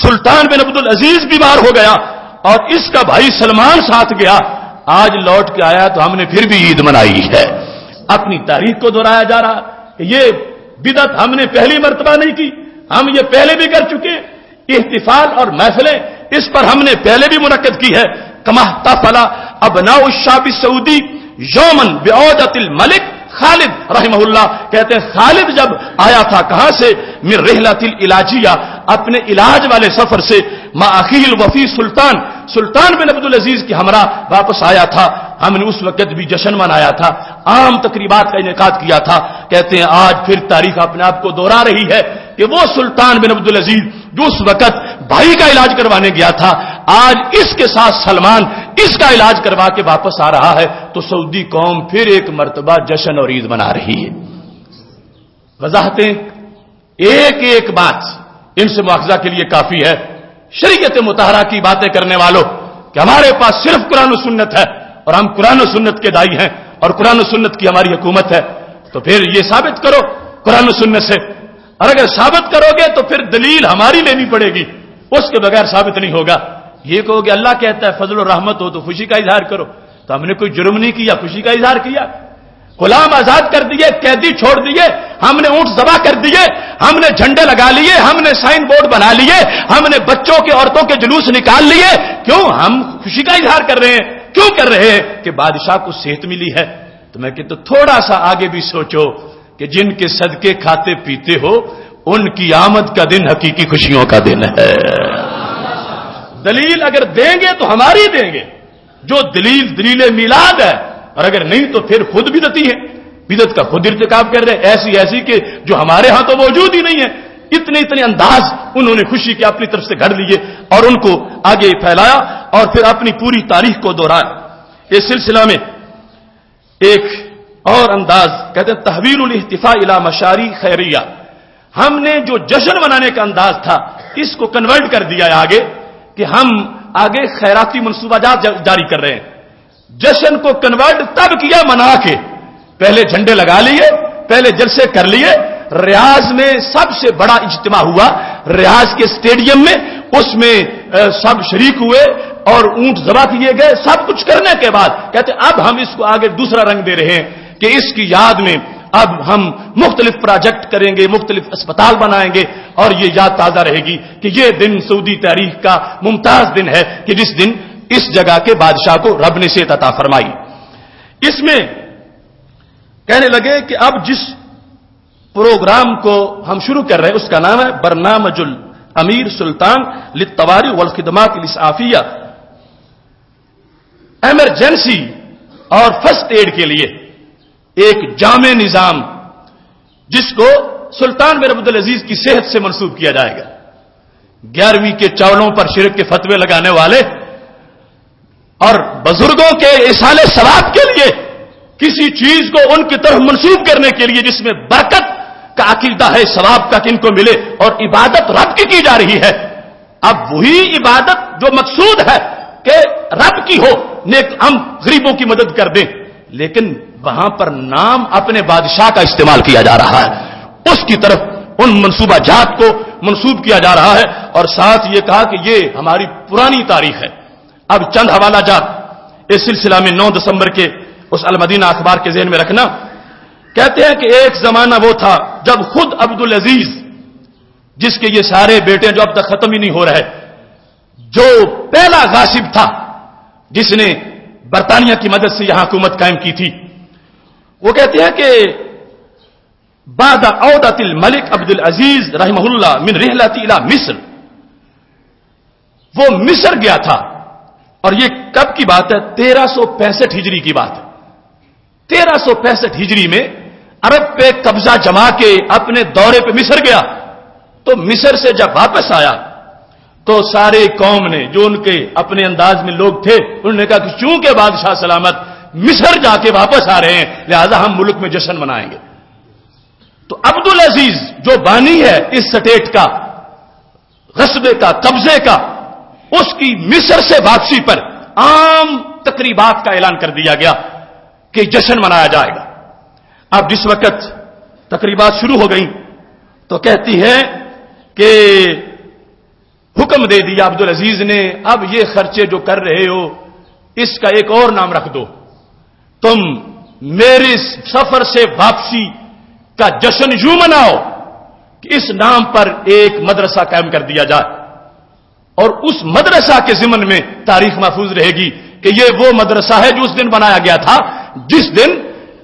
سلطان بن عبدالعزیز بیمار ہو گیا اور اس کا بھائی سلمان ساتھ گیا، آج لوٹ کے آیا تو ہم نے پھر بھی عید منائی ہے. اپنی تاریخ کو دہرایا جا رہا کہ یہ بدعت ہم نے پہلی مرتبہ نہیں کی، ہم یہ پہلے بھی کر چکے. احتفال اور محفلیں اس پر ہم نے پہلے بھی منعقد کی ہے. کما احتفل ابناء الشعب السعودی یوما بعودۃ الملک خالد رحمہ اللہ. کہتے ہیں خالد جب آیا تھا کہاں سے؟ من رحلۃ العلاجیہ، اپنے علاج والے سفر سے، مع اخیہ الوفی سلطان بن عبدالعزیز کی ہمراہ واپس آیا تھا. ہم نے اس وقت بھی جشن منایا تھا، عام تقریبات کا انعقاد کیا تھا. کہتے ہیں آج پھر تاریخ اپنے آپ کو دوہرا رہی ہے کہ وہ سلطان بن عبدالعزیز جو اس وقت بھائی کا علاج کروانے گیا تھا، آج اس کے ساتھ سلمان اس کا علاج کروا کے واپس آ رہا ہے تو سعودی قوم پھر ایک مرتبہ جشن اور عید منا رہی ہے. وضاحتیں ایک بات ان سے مواخذہ کے لیے کافی ہے. شریعت مطہرہ کی باتیں کرنے والوں کہ ہمارے پاس صرف قرآن و سنت ہے اور ہم قرآن و سنت کے دائی ہیں اور قرآن و سنت کی ہماری حکومت ہے، تو پھر یہ ثابت کرو قرآن و سنت سے. اور اگر ثابت کرو گے تو پھر دلیل ہماری لینی پڑے گی، اس کے بغیر ثابت نہیں ہوگا. یہ کہو کہ اللہ کہتا ہے فضل و رحمت ہو تو خوشی کا اظہار کرو، تو ہم نے کوئی جرم نہیں کیا، خوشی کا اظہار کیا. غلام آزاد کر دیے، قیدی چھوڑ دیے، ہم نے اونٹ ذبح کر دیے، ہم نے جھنڈے لگا لیے، ہم نے سائن بورڈ بنا لیے، ہم نے بچوں کے عورتوں کے جلوس نکال لیے. کیوں؟ ہم خوشی کا اظہار کر رہے ہیں. کیوں کر رہے ہیں؟ کہ بادشاہ کو صحت ملی ہے. تو میں کہتا ہوں تھوڑا سا آگے بھی سوچو کہ جن کے صدقے کھاتے پیتے ہو ان کی آمد کا دن حقیقی خوشیوں کا دن ہے. دلیل اگر دیں گے تو ہماری دیں گے، جو دلیل میلاد ہے، اور اگر نہیں تو پھر خود بدعتی ہے، بدعت کا خود ارتکاب کر رہے ہیں، ایسی کہ جو ہمارے ہاں تو موجود ہی نہیں ہے. اتنے انداز انہوں نے خوشی کے اپنی طرف سے گھڑ لیے اور ان کو آگے پھیلایا اور پھر اپنی پوری تاریخ کو دوہرایا. اس سلسلہ میں ایک اور انداز کہتے ہیں تحویل الاحتفاء الی مشاری خیریہ. ہم نے جو جشن منانے کا انداز تھا اس کو کنورٹ کر دیا ہے آگے کہ ہم آگے خیراتی منصوبہ جات جاری کر رہے ہیں. جشن کو کنورٹ تب کیا منا کے پہلے جھنڈے لگا لیے، پہلے جلسے کر لیے. ریاض میں سب سے بڑا اجتماع ہوا ریاض کے اسٹیڈیم میں، اس میں سب شریک ہوئے اور اونٹ ذبح کیے گئے. سب کچھ کرنے کے بعد کہتے اب ہم اس کو آگے دوسرا رنگ دے رہے ہیں کہ اس کی یاد میں اب ہم مختلف پروجیکٹ کریں گے، مختلف اسپتال بنائیں گے اور یہ یاد تازہ رہے گی کہ یہ دن سعودی تاریخ کا ممتاز دن ہے کہ جس دن اس جگہ کے بادشاہ کو رب نے صحت عطا فرمائی. اس میں کہنے لگے کہ اب جس پروگرام کو ہم شروع کر رہے ہیں اس کا نام ہے برنامج الامیر سلطان للطوارئ والخدمات الاسعافیہ. ایمرجنسی اور فرسٹ ایڈ کے لیے ایک جامع نظام جس کو سلطان بن عبدالعزیز کی صحت سے منسوب کیا جائے گا. 11ویں کے چاولوں پر شرک کے فتوے لگانے والے اور بزرگوں کے ایصال ثواب کے لیے کسی چیز کو ان کی طرف منسوب کرنے کے لیے جس میں برکت کا عقیدہ ہے، ثواب کا کہ ان کو ملے، اور عبادت رب کی جا رہی ہے. اب وہی عبادت جو مقصود ہے کہ رب کی ہو، نیک ہم غریبوں کی مدد کر دیں، لیکن وہاں پر نام اپنے بادشاہ کا استعمال کیا جا رہا ہے، اس کی طرف ان منصوبہ جات کو منسوب کیا جا رہا ہے. اور ساتھ یہ کہا کہ یہ ہماری پرانی تاریخ ہے. اب چند حوالہ جات اس سلسلہ میں 9 دسمبر کے اس المدینہ اخبار کے ذہن میں رکھنا. کہتے ہیں کہ ایک زمانہ وہ تھا جب خود عبدالعزیز، جس کے یہ سارے بیٹے جو اب تک ختم ہی نہیں ہو رہے، جو پہلا غاصب تھا جس نے برطانیہ کی مدد سے یہاں حکومت قائم کی تھی، وہ کہتے ہیں کہ بعد عودت الملک عبدالعزیز رحمہ اللہ من رحلت الى مصر، وہ مصر گیا تھا. اور یہ کب کی بات ہے؟ 1365 ہجری کی بات ہے. 1365 ہجری میں عرب پہ قبضہ جما کے اپنے دورے پہ مصر گیا. تو مصر سے جب واپس آیا تو سارے قوم نے، جو ان کے اپنے انداز میں لوگ تھے، انہوں نے کہا کہ چونکہ بادشاہ سلامت مصر جا کے واپس آ رہے ہیں لہذا ہم ملک میں جشن منائیں گے. تو عبدالعزیز جو بانی ہے اس سٹیٹ کا، غصبے کا، قبضے کا، اس کی مصر سے واپسی پر عام تقریبات کا اعلان کر دیا گیا کہ جشن منایا جائے گا. اب جس وقت تقریبات شروع ہو گئیں تو کہتی ہے کہ حکم دے دیا عبدالعزیز نے، اب یہ خرچے جو کر رہے ہو اس کا ایک اور نام رکھ دو، تم میرے سفر سے واپسی کا جشن یوں مناؤ کہ اس نام پر ایک مدرسہ قائم کر دیا جائے، اور اس مدرسہ کے ضمن میں تاریخ محفوظ رہے گی کہ یہ وہ مدرسہ ہے جو اس دن بنایا گیا تھا جس دن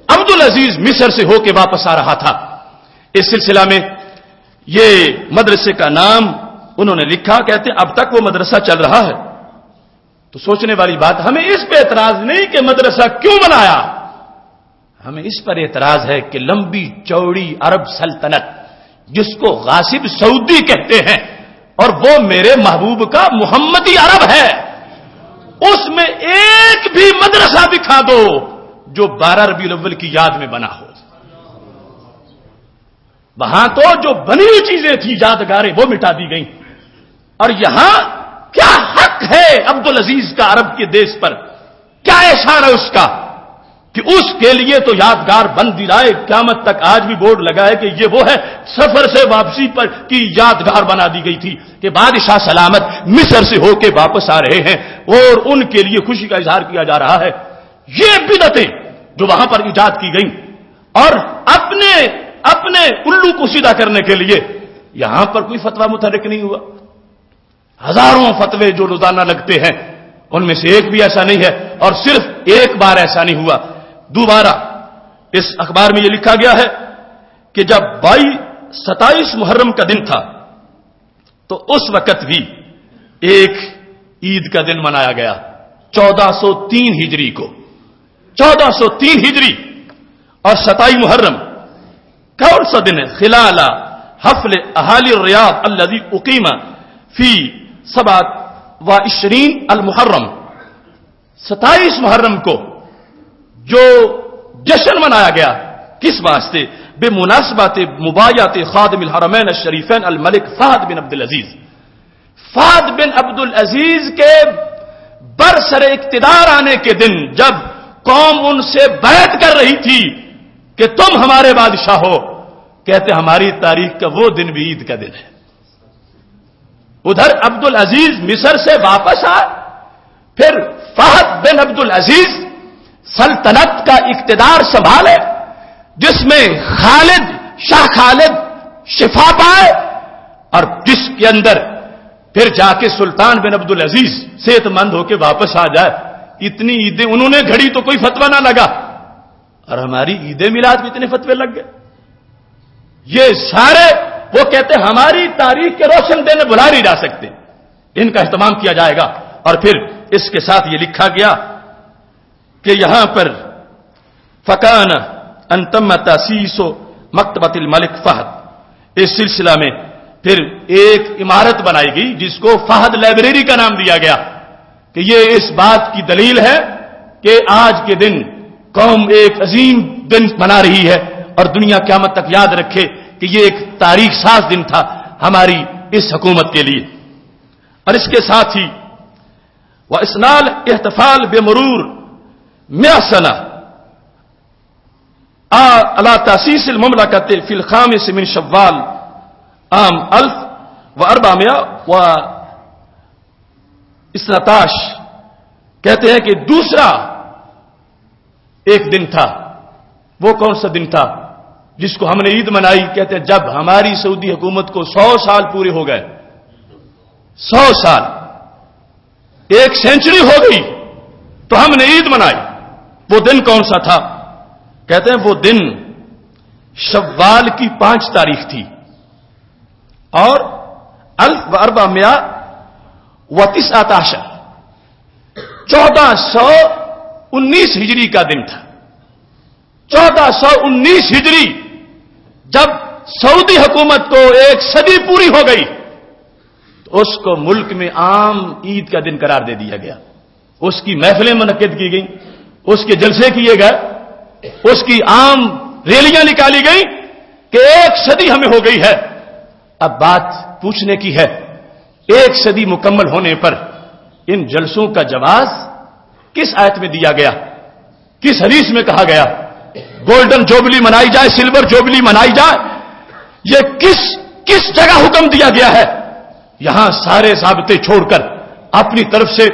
عبدالعزیز مصر سے ہو کے واپس آ رہا تھا. اس سلسلہ میں یہ مدرسے کا نام انہوں نے لکھا. کہتے اب تک وہ مدرسہ چل رہا ہے. تو سوچنے والی بات، ہمیں اس پہ اعتراض نہیں کہ مدرسہ کیوں بنایا، ہمیں اس پر اعتراض ہے کہ لمبی چوڑی عرب سلطنت جس کو غاصب سعودی کہتے ہیں اور وہ میرے محبوب کا محمدی عرب ہے، اس میں ایک بھی مدرسہ دکھا دو جو 12 ربیع الاول کی یاد میں بنا ہو. وہاں تو جو بنی ہوئی چیزیں تھیں یادگاریں وہ مٹا دی گئیں، اور یہاں کیا حق ہے عبدالعزیز کا عرب کے دیش پر، کیا احسان ہے اس کا کہ اس کے لیے تو یادگار بندی رائے قیامت تک آج بھی بورڈ لگا ہے کہ یہ وہ ہے سفر سے واپسی پر کی یادگار بنا دی گئی تھی کہ بادشاہ سلامت مصر سے ہو کے واپس آ رہے ہیں اور ان کے لیے خوشی کا اظہار کیا جا رہا ہے. یہ بدعتیں جو وہاں پر ایجاد کی گئیں اور اپنے الو کو سیدھا کرنے کے لیے یہاں پر کوئی فتویٰ متحرک نہیں ہوا. ہزاروں فتوے جو روزانہ لگتے ہیں ان میں سے ایک بھی ایسا نہیں ہے، اور صرف ایک بار ایسا نہیں ہوا. دوبارہ اس اخبار میں یہ لکھا گیا ہے کہ جب 27 محرم کا دن تھا تو اس وقت بھی ایک عید کا دن منایا گیا 1403 ہجری کو. 1403 ہجری اور 27 محرم کون سا دن ہے؟ خلال حفل اہالی الریاض الذي اقیم فی 27 المحرم، 27 محرم کو جو جشن منایا گیا کس واسطے؟ بے مناسبت مبایعت خادم الحرمین الشریفین الملک فہد بن عبدالعزیز. فہد بن عبدالعزیز کے برسر اقتدار آنے کے دن جب قوم ان سے بیعت کر رہی تھی کہ تم ہمارے بادشاہ ہو، کہتے ہماری تاریخ کا وہ دن بھی عید کا دن ہے. ادھر عبدالعزیز مصر سے واپس آئے، پھر فہد بن عبدالعزیز سلطنت کا اقتدار سنبھالے جس میں شاہ خالد شفا پائے، اور جس کے اندر پھر جا کے سلطان بن عبدالعزیز صحت مند ہو کے واپس آ جائے. اتنی عیدیں انہوں نے گھڑی تو کوئی فتویٰ نہ لگا، اور ہماری عید میلاد میں اتنے فتوے لگ گئے. یہ سارے وہ کہتے ہیں ہماری تاریخ کے روشن دن بلا نہیں جا سکتے، ان کا اہتمام کیا جائے گا. اور پھر اس کے ساتھ یہ لکھا گیا کہ یہاں پر فکان انتم تاسیس مکتبۃ الملک فہد، اس سلسلہ میں پھر ایک عمارت بنائی گئی جس کو فہد لائبریری کا نام دیا گیا، کہ یہ اس بات کی دلیل ہے کہ آج کے دن قوم ایک عظیم دن منا رہی ہے اور دنیا قیامت تک یاد رکھے کہ یہ ایک تاریخ ساز دن تھا ہماری اس حکومت کے لیے۔ اور اس کے ساتھ ہی وَإِسْنَالِ احتفال بمرور 100 سنہ علی تاسیس المملکۃ فی الخامس من شوال عام 1412 کہتے ہیں کہ دوسرا ایک دن تھا، وہ کون سا دن تھا جس کو ہم نے عید منائی؟ کہتے ہیں جب ہماری سعودی حکومت کو 100 سال پورے ہو گئے، 100 سال، 1 سینچری ہو گئی تو ہم نے عید منائی۔ وہ دن کون سا تھا؟ کہتے ہیں وہ دن شوال کی 5 تاریخ تھی اور 1419 1419 ہجری کا دن تھا۔ 1419 ہجری جب سعودی حکومت کو 1 صدی پوری ہو گئی تو اس کو ملک میں عام عید کا دن قرار دے دیا گیا، اس کی محفلیں منعقد کی گئیں، اس کے جلسے کیے گئے، اس کی عام ریلیاں نکالی گئی کہ 1 صدی ہمیں ہو گئی ہے۔ اب بات پوچھنے کی ہے 1 صدی مکمل ہونے پر ان جلسوں کا جواز کس آیت میں دیا گیا، کس حدیث میں کہا گیا؟ گولڈن جوبلی منائی جائے، سلور جوبلی منائی جائے، یہ کس جگہ حکم دیا گیا ہے؟ یہاں سارے ضابطے چھوڑ کر اپنی طرف سے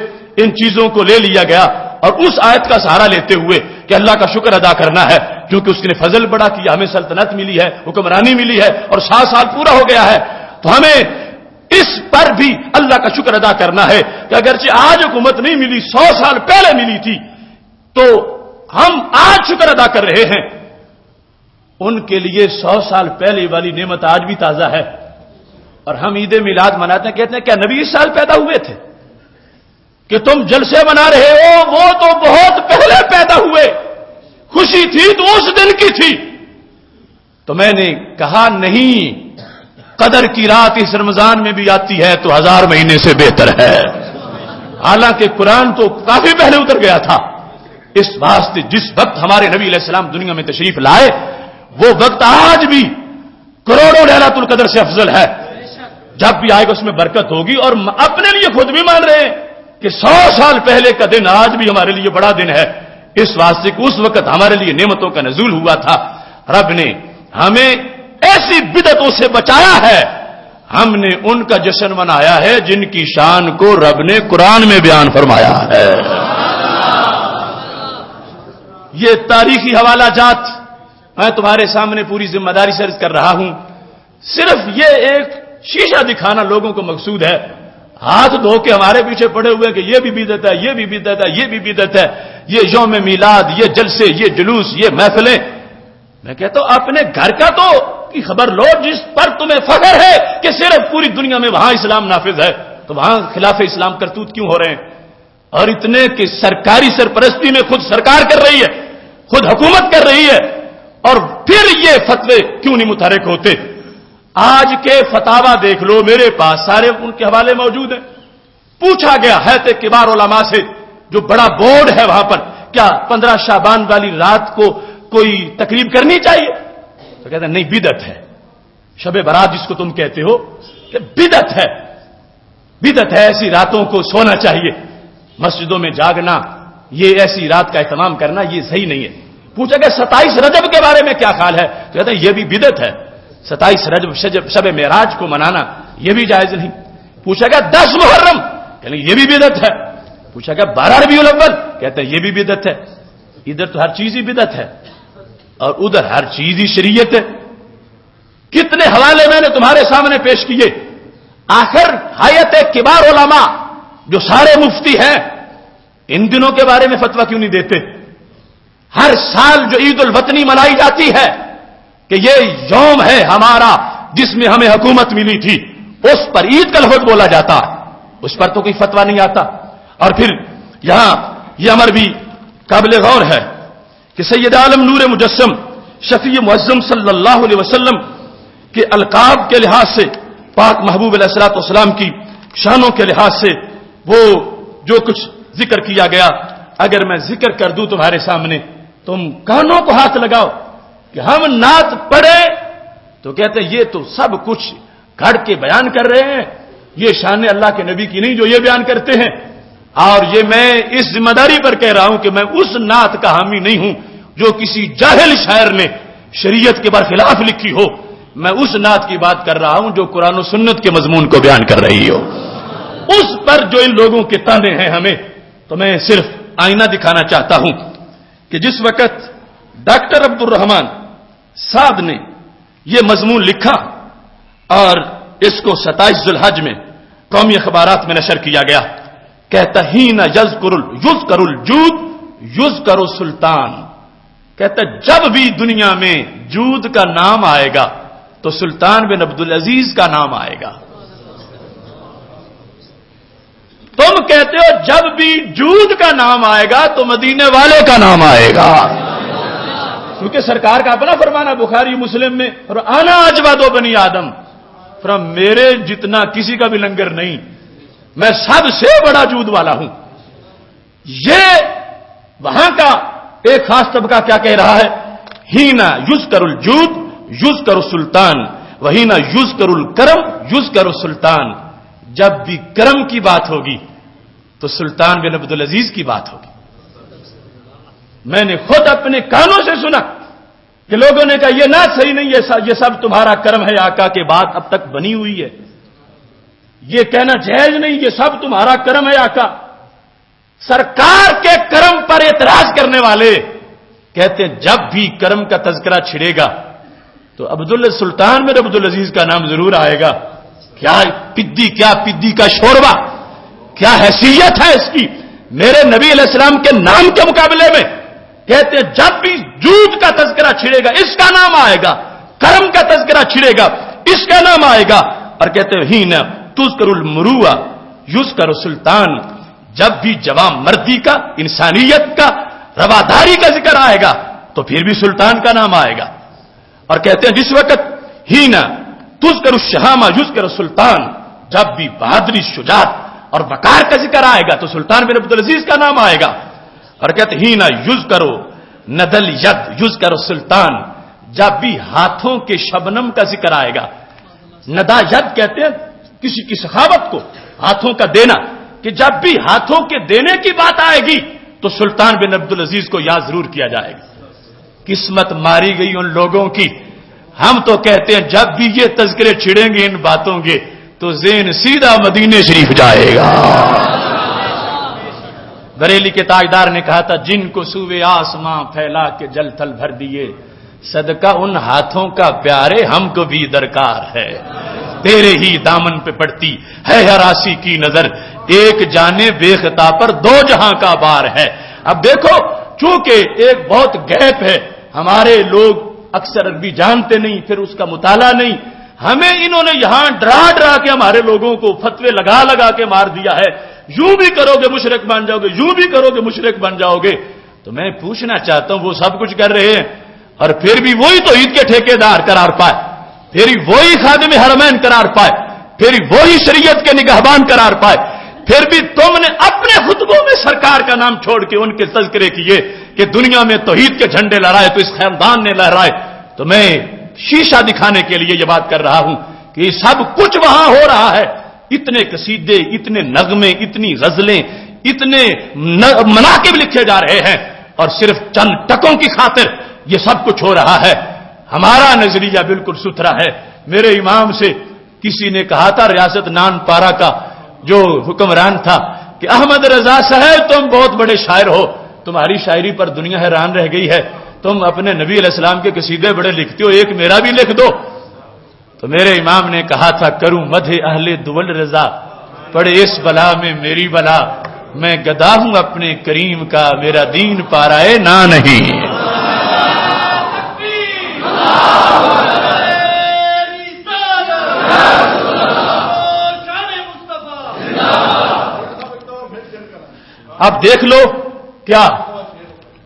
ان چیزوں کو لے لیا گیا اور اس آیت کا سہارا لیتے ہوئے کہ اللہ کا شکر ادا کرنا ہے کیونکہ اس نے فضل بڑا کیا، ہمیں سلطنت ملی ہے، حکمرانی ملی ہے اور 100 سال پورا ہو گیا ہے، تو ہمیں اس پر بھی اللہ کا شکر ادا کرنا ہے کہ اگرچہ آج حکومت نہیں ملی، 100 سال پہلے ملی تھی، تو ہم آج شکر ادا کر رہے ہیں۔ ان کے لیے 100 سال پہلے والی نعمت آج بھی تازہ ہے اور ہم عید میلاد مناتے ہیں، کہتے ہیں کیا نبی اس سال پیدا ہوئے تھے کہ تم جلسے منا رہے ہو؟ وہ تو بہت پہلے پیدا ہوئے، خوشی تھی تو اس دن کی تھی۔ تو میں نے کہا نہیں، قدر کی رات اس رمضان میں بھی آتی ہے تو 1000 مہینے سے بہتر ہے، حالانکہ قرآن تو کافی پہلے اتر گیا تھا۔ اس واسطے جس وقت ہمارے نبی علیہ السلام دنیا میں تشریف لائے وہ وقت آج بھی کروڑوں لیلۃ القدر سے افضل ہے، جب بھی آئے گا اس میں برکت ہوگی، اور اپنے لیے خود بھی مان رہے ہیں کہ 100 سال پہلے کا دن آج بھی ہمارے لیے بڑا دن ہے، اس واسطے کہ اس وقت ہمارے لیے نعمتوں کا نزول ہوا تھا۔ رب نے ہمیں ایسی بدعتوں سے بچایا ہے، ہم نے ان کا جشن منایا ہے جن کی شان کو رب نے قرآن میں بیان فرمایا ہے۔ یہ تاریخی حوالہ جات میں تمہارے سامنے پوری ذمہ داری سے عرض کر رہا ہوں، صرف یہ ایک شیشہ دکھانا لوگوں کو مقصود ہے، ہاتھ دھو کے ہمارے پیچھے پڑے ہوئے کہ یہ بھی بدعت ہے، یہ بھی بدعت ہے، یہ بھی بدعت ہے، یہ یوم میلاد، یہ جلسے، یہ جلوس، یہ محفلیں۔ میں کہتا ہوں اپنے گھر کا تو کی خبر لو جس پر تمہیں فخر ہے کہ صرف پوری دنیا میں وہاں اسلام نافذ ہے، تو وہاں خلاف اسلام کرتوت کیوں ہو رہے ہیں؟ اور اتنے کہ سرکاری سرپرستی میں خود سرکار کر رہی ہے، خود حکومت کر رہی ہے، اور پھر یہ فتوے کیوں نہیں متحرک ہوتے؟ آج کے فتاوا دیکھ لو، میرے پاس سارے ان کے حوالے موجود ہیں۔ پوچھا گیا حیات کبار علماء سے، جو بڑا بورڈ ہے وہاں پر، کیا 15 شعبان والی رات کو کوئی تقریب کرنی چاہیے؟ تو کہتے ہیں نہیں، بدعت ہے۔ شب برات جس کو تم کہتے ہو کہ بدعت ہے، بدعت ہے، ایسی راتوں کو سونا چاہیے، مسجدوں میں جاگنا، یہ ایسی رات کا اہتمام کرنا یہ صحیح نہیں ہے۔ پوچھا گیا 27 رجب کے بارے میں کیا خیال ہے؟ تو کہتے ہیں یہ بھی بدعت ہے، 27 رجب شب معراج کو منانا یہ بھی جائز نہیں۔ پوچھا گیا 10 محرم، کہتے ہیں یہ بھی بدعت ہے۔ پوچھا گیا 12 ربیع الاول، کہتے ہیں یہ بھی بدعت ہے۔ ادھر تو ہر چیز ہی بدعت ہے اور ادھر ہر چیز ہی شریعت ہے۔ کتنے حوالے میں نے تمہارے سامنے پیش کیے، آخر حیات کبار علماء جو سارے مفتی ہیں ان دنوں کے بارے میں فتویٰ کیوں نہیں دیتے؟ ہر سال جو عید الوطنی منائی جاتی ہے کہ یہ یوم ہے ہمارا جس میں ہمیں حکومت ملی تھی، اس پر عید کا لفظ بولا جاتا، اس پر تو کوئی فتویٰ نہیں آتا۔ اور پھر یہاں یہ امر بھی قابل غور ہے کہ سید عالم نور مجسم شفیع معظم صلی اللہ علیہ وسلم کے القاب کے لحاظ سے پاک محبوب علیہ الصلوۃ والسلام کی شانوں کے لحاظ سے وہ جو کچھ ذکر کیا گیا، اگر میں ذکر کر دوں تمہارے سامنے تم کانوں کو ہاتھ لگاؤ کہ ہم نعت پڑھے تو کہتے ہیں یہ تو سب کچھ گھڑ کے بیان کر رہے ہیں، یہ شان اللہ کے نبی کی نہیں جو یہ بیان کرتے ہیں. اور یہ میں اس ذمہ داری پر کہہ رہا ہوں کہ میں اس نعت کا حامی نہیں ہوں جو کسی جاہل شاعر نے شریعت کے برخلاف لکھی ہو. میں اس نعت کی بات کر رہا ہوں جو قرآن و سنت کے مضمون کو بیان کر رہی ہو. اس پر جو ان لوگوں کے تانے ہیں ہمیں، تو میں صرف آئینہ دکھانا چاہتا ہوں کہ جس وقت ڈاکٹر عبد الرحمان صاحب نے یہ مضمون لکھا اور اس کو 27 ذوالحج میں قومی اخبارات میں نشر کیا گیا، کہتا ہی نہ یذکر الجود یذکر سلطان، کہتا جب بھی دنیا میں جود کا نام آئے گا تو سلطان بن عبدالعزیز کا نام آئے گا. تم کہتے ہو جب بھی جود کا نام آئے گا تو مدینے والے کا نام آئے گا، کیونکہ سرکار کا اپنا فرمانا بخاری مسلم میں، اور انا اجود بنی آدم، فرم میرے جتنا کسی کا بھی لنگر نہیں، میں سب سے بڑا جود والا ہوں. یہ وہاں کا ایک خاص طبقہ کیا کہہ رہا ہے؟ ہینا یذکر الجود یذکر سلطان وہینا یذکر الکرم یذکر سلطان، جب بھی کرم کی بات ہوگی تو سلطان بن عبدالعزیز کی بات ہوگی. میں نے خود اپنے کانوں سے سنا کہ لوگوں نے کہا یہ نہ صحیح نہیں، یہ سب تمہارا کرم ہے، آقا کے بعد اب تک بنی ہوئی ہے، یہ کہنا جائز نہیں، یہ سب تمہارا کرم ہے آقا. سرکار کے کرم پر اعتراض کرنے والے کہتے ہیں جب بھی کرم کا تذکرہ چھڑے گا تو سلطان بن عبدالعزیز کا نام ضرور آئے گا. کیا پدی کا شوربہ، کیا حیثیت ہے اس کی میرے نبی علیہ السلام کے نام کے مقابلے میں. کہتے ہیں جب بھی جود کا تذکرہ چھڑے گا اس کا نام آئے گا، کرم کا تذکرہ چھڑے گا اس کا نام آئے گا. اور کہتے ہیں ہی نہ تذکر المروءہ یذکر سلطان، جب بھی جوان مردی کا، انسانیت کا، رواداری کا ذکر آئے گا تو پھر بھی سلطان کا نام آئے گا. اور کہتے ہیں جس وقت ہی نہ تذکر الشہامہ یذکر سلطان، جب بھی بہادری، شجاعت اور وقار کا ذکر آئے گا تو سلطان بن عبدالعزیز کا نام آئے گا. اور کہتے ہیں ہی نہ یذکر ندل ید یذکر سلطان، جب بھی ہاتھوں کے شبنم کا ذکر آئے گا. ندا ید کہتے ہیں کسی کی سخاوت کو ہاتھوں کا دینا، کہ جب بھی ہاتھوں کے دینے کی بات آئے گی تو سلطان بن عبدالعزیز کو یاد ضرور کیا جائے گا. قسمت ماری گئی ان لوگوں کی. ہم تو کہتے ہیں جب بھی یہ تذکرے چھڑیں گے ان باتوں کے تو ذہن سیدھا مدینے شریف جائے گا. بریلی کے تاجدار نے کہا تھا جن کو سوئے آسماں پھیلا کے جل تھل بھر دیے، صدقہ ان ہاتھوں کا پیارے ہم کو بھی درکار ہے. تیرے ہی دامن پہ پڑتی ہے ہراسی کی نظر، ایک جانے بے خطا پر دو جہاں کا بار ہے. اب دیکھو چونکہ ایک بہت گیپ ہے، ہمارے لوگ اکثر عربی جانتے نہیں، پھر اس کا مطالعہ نہیں، ہمیں انہوں نے یہاں ڈرا ڈرا کے ہمارے لوگوں کو فتوے لگا لگا کے مار دیا ہے. یوں بھی کرو گے مشرک بن جاؤ گے، یوں بھی کرو گے مشرک بن جاؤ گے. تو میں پوچھنا چاہتا ہوں وہ سب کچھ کر رہے ہیں اور پھر بھی وہی تو عید کے ٹھیکیدار قرار پائے، پھر وہی خادم حرمین قرار پائے، پھر وہی شریعت کے نگہبان قرار پائے. پھر بھی تم نے اپنے خطبوں میں سرکار کا نام چھوڑ کے ان کے تذکرے کیے کہ دنیا میں توحید کے جھنڈے لہرائے تو اس خاندان نے لہرائے. تو میں شیشہ دکھانے کے لیے یہ بات کر رہا ہوں کہ یہ سب کچھ وہاں ہو رہا ہے. اتنے قصیدے، اتنے نغمے، اتنی غزلیں، اتنے مناقب لکھے جا رہے ہیں اور صرف چند ٹکوں کی خاطر یہ سب کچھ ہو رہا ہے. ہمارا نظریہ بالکل ستھرا ہے. میرے امام سے کسی نے کہا تھا ریاست نان پارا کا جو حکمران تھا کہ احمد رضا صاحب تم بہت بڑے شاعر ہو، تمہاری شاعری پر دنیا حیران رہ گئی ہے، تم اپنے نبی علیہ السلام کے قصیدے بڑے لکھتے ہو، ایک میرا بھی لکھ دو. تو میرے امام نے کہا تھا کروں مدح اہل دول رضا، پڑے اس بلا میں میری بلا، میں گدا ہوں اپنے کریم کا، میرا دین پارائے نہ نہیں. اب دیکھ لو کیا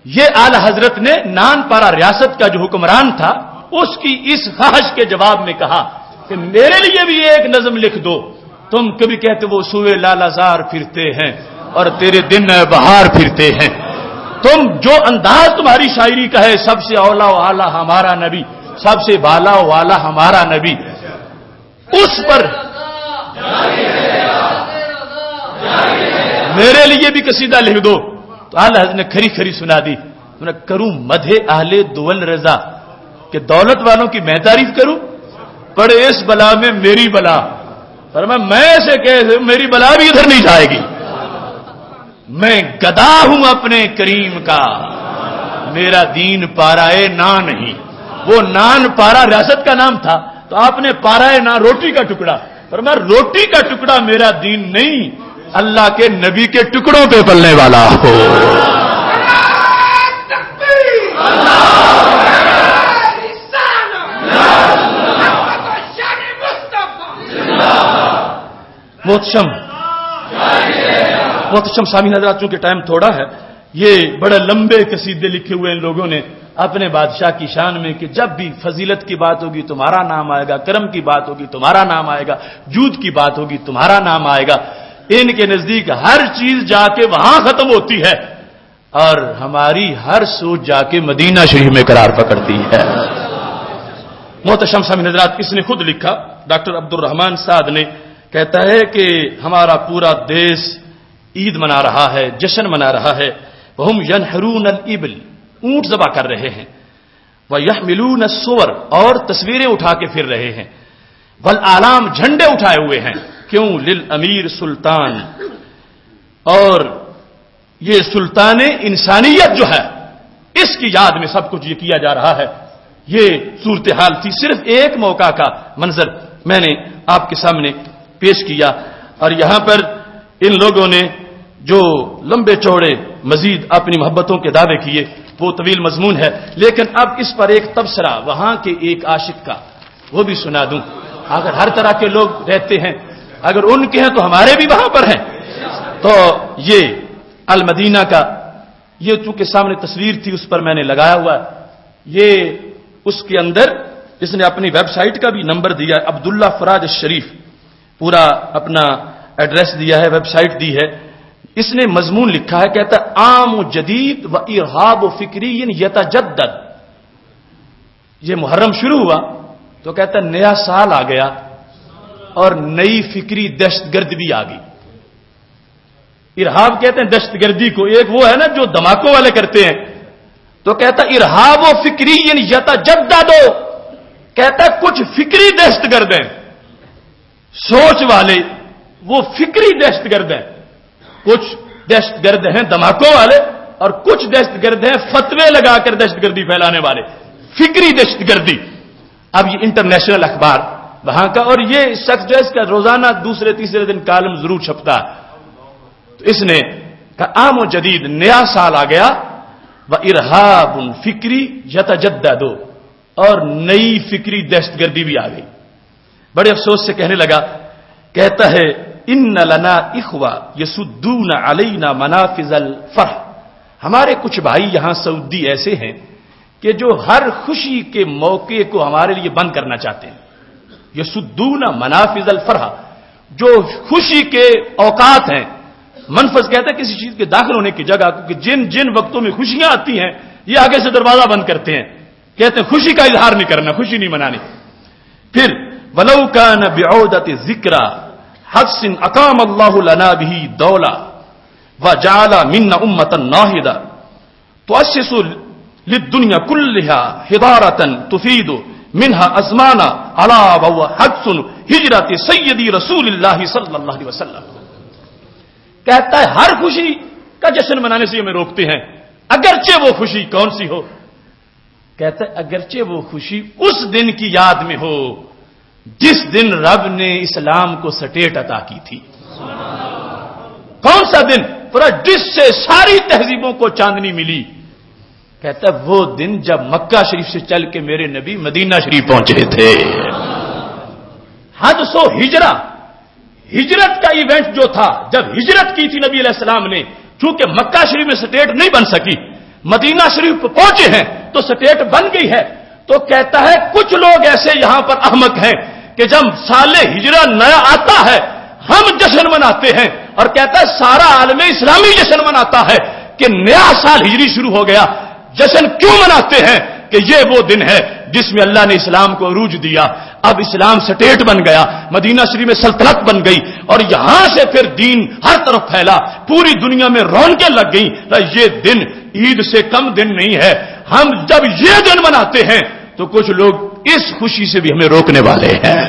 یہ اعلی حضرت نے نان پارا ریاست کا جو حکمران تھا اس کی اس خواہش کے جواب میں کہا کہ میرے لیے بھی ایک نظم لکھ دو. تم کبھی کہتے وہ سوئے لالا زار پھرتے ہیں اور تیرے دن بہار پھرتے ہیں. تم جو انداز تمہاری شاعری کا ہے، سب سے اولا و اعلی ہمارا نبی، سب سے بالا و والا ہمارا نبی، اس پر میرے لیے بھی قصیدہ لکھ دو. تو اعلی حضرت نے کھری کھری سنا دی. میں کروں مدح اہل دول رضا کہ دولت والوں کی میں تعریف کروں، پڑے اس بلا میں میری بلا. فرمایا میں ایسے کہ میری بلا بھی ادھر نہیں جائے گی. میں گدا ہوں اپنے کریم کا، میرا دین پارائے نان نہیں. وہ نان پارا ریاست کا نام تھا، تو آپ نے پارائے نان روٹی کا ٹکڑا. فرمایا روٹی کا ٹکڑا میرا دین نہیں، اللہ کے نبی کے ٹکڑوں پہ پلنے والا ہو. محتشم سامعین حضرات، چونکہ ٹائم تھوڑا ہے، یہ بڑے لمبے قصیدے لکھے ہوئے ان لوگوں نے اپنے بادشاہ کی شان میں کہ جب بھی فضیلت کی بات ہوگی تمہارا نام آئے گا، کرم کی بات ہوگی تمہارا نام آئے گا، جود کی بات ہوگی تمہارا نام آئے گا. ان کے نزدیک ہر چیز جا کے وہاں ختم ہوتی ہے اور ہماری ہر سوچ جا کے مدینہ شریف میں قرار پکڑتی ہے. محتشم سامعین حضرات، اس نے خود لکھا، ڈاکٹر عبد الرحمان سعد نے، کہتا ہے کہ ہمارا پورا دیش عید منا رہا ہے، جشن منا رہا ہے. وہم ینحرون الابل، اونٹ ذبح کر رہے ہیں. ویحملون الصور، اور تصویریں اٹھا کے پھر رہے ہیں. والاعلام، جھنڈے اٹھائے ہوئے ہیں. کیوں؟ للامیر سلطان، اور یہ سلطان انسانیت جو ہے اس کی یاد میں سب کچھ یہ کیا جا رہا ہے. یہ صورتحال تھی. صرف ایک موقع کا منظر میں نے آپ کے سامنے پیش کیا، اور یہاں پر ان لوگوں نے جو لمبے چوڑے مزید اپنی محبتوں کے دعوے کیے وہ طویل مضمون ہے. لیکن اب اس پر ایک تبصرہ وہاں کے ایک عاشق کا وہ بھی سنا دوں. اگر ہر طرح کے لوگ رہتے ہیں، اگر ان کے ہیں تو ہمارے بھی وہاں پر ہیں. تو یہ المدینہ کا، یہ چونکہ سامنے تصویر تھی اس پر میں نے لگایا ہوا، یہ اس کے اندر اس نے اپنی ویب سائٹ کا بھی نمبر دیا، عبداللہ فراج الشریف، پورا اپنا ایڈریس دیا ہے، ویب سائٹ دی ہے. اس نے مضمون لکھا ہے، کہتا ہے عام جدید و ارہاب و فکری یتجدد. یہ محرم شروع ہوا تو کہتا ہے نیا سال آ گیا اور نئی فکری دہشت گرد بھی آ گئی. ارہاب کہتے ہیں دہشت گردی کو، ایک وہ ہے نا جو دھماکوں والے کرتے ہیں، تو کہتا ہے ارہاب و فکری یتجدد. کہتا ہے کچھ فکری دہشت گرد ہیں، سوچ والے، وہ فکری دہشت گرد ہیں. کچھ دہشت گرد ہیں دھماکوں والے، اور کچھ دہشت گرد ہیں فتوے لگا کر دہشت گردی پھیلانے والے، فکری دہشت گردی. اب یہ انٹرنیشنل اخبار وہاں کا، اور یہ شخص جو ہے اس کا روزانہ دوسرے تیسرے دن کالم ضرور چھپتا ہے. تو اس نے کہا عام و جدید، نیا سال آ گیا، و ارہاب فکری یتجدد، اور نئی فکری دہشت گردی بھی آ گئی. بڑے افسوس سے کہنے لگا، کہتا ہے ان لنا اخوہ یسدون علینا منافذ الفرح. ہمارے کچھ بھائی یہاں سعودی ایسے ہیں کہ جو ہر خوشی کے موقع کو ہمارے لیے بند کرنا چاہتے ہیں. یسدون منافذ الفرح، جو خوشی کے اوقات ہیں، منفذ کہتا ہے کسی چیز کے داخل ہونے کی جگہ، کہ جن جن وقتوں میں خوشیاں آتی ہیں یہ آگے سے دروازہ بند کرتے ہیں. کہتے ہیں خوشی کا اظہار نہیں کرنا، خوشی نہیں منانی. پھر ولو کان بعودۃ ذکر حفص اقام اللہ لنا به دولا وجعل منا امة واحدة تؤسس للدنيا كلها حضارة تفيد منها ازمانا على وهو حدث ہجرت سیدی رسول اللہ صلی اللہ علیہ وسلم. کہتا ہے ہر خوشی کا جشن منانے سے ہمیں روکتے ہیں، اگرچہ وہ خوشی کون سی ہو. کہتا ہے اگرچہ وہ خوشی اس دن کی یاد میں ہو جس دن رب نے اسلام کو سٹیٹ عطا کی تھی. کون سا دن؟ پورا جس سے ساری تہذیبوں کو چاندنی ملی. کہتا ہے وہ دن جب مکہ شریف سے چل کے میرے نبی مدینہ شریف پہنچے تھے. حد سو ہجرہ، ہجرت کا ایونٹ جو تھا، جب ہجرت کی تھی نبی علیہ السلام نے، چونکہ مکہ شریف میں سٹیٹ نہیں بن سکی مدینہ شریف پہنچے ہیں تو سٹیٹ بن گئی ہے. تو کہتا ہے کچھ لوگ ایسے یہاں پر احمق ہیں کہ جب سال ہجرہ نیا آتا ہے ہم جشن مناتے ہیں, اور کہتا ہے سارا عالم اسلامی جشن مناتا ہے کہ نیا سال ہجری شروع ہو گیا. جشن کیوں مناتے ہیں؟ کہ یہ وہ دن ہے جس میں اللہ نے اسلام کو عروج دیا. اب اسلام سٹیٹ بن گیا, مدینہ شریف میں سلطنت بن گئی, اور یہاں سے پھر دین ہر طرف پھیلا, پوری دنیا میں رونقیں لگ گئیں. یہ دن عید سے کم دن نہیں ہے. ہم جب یہ دن مناتے ہیں تو کچھ لوگ اس خوشی سے بھی ہمیں روکنے والے ہیں.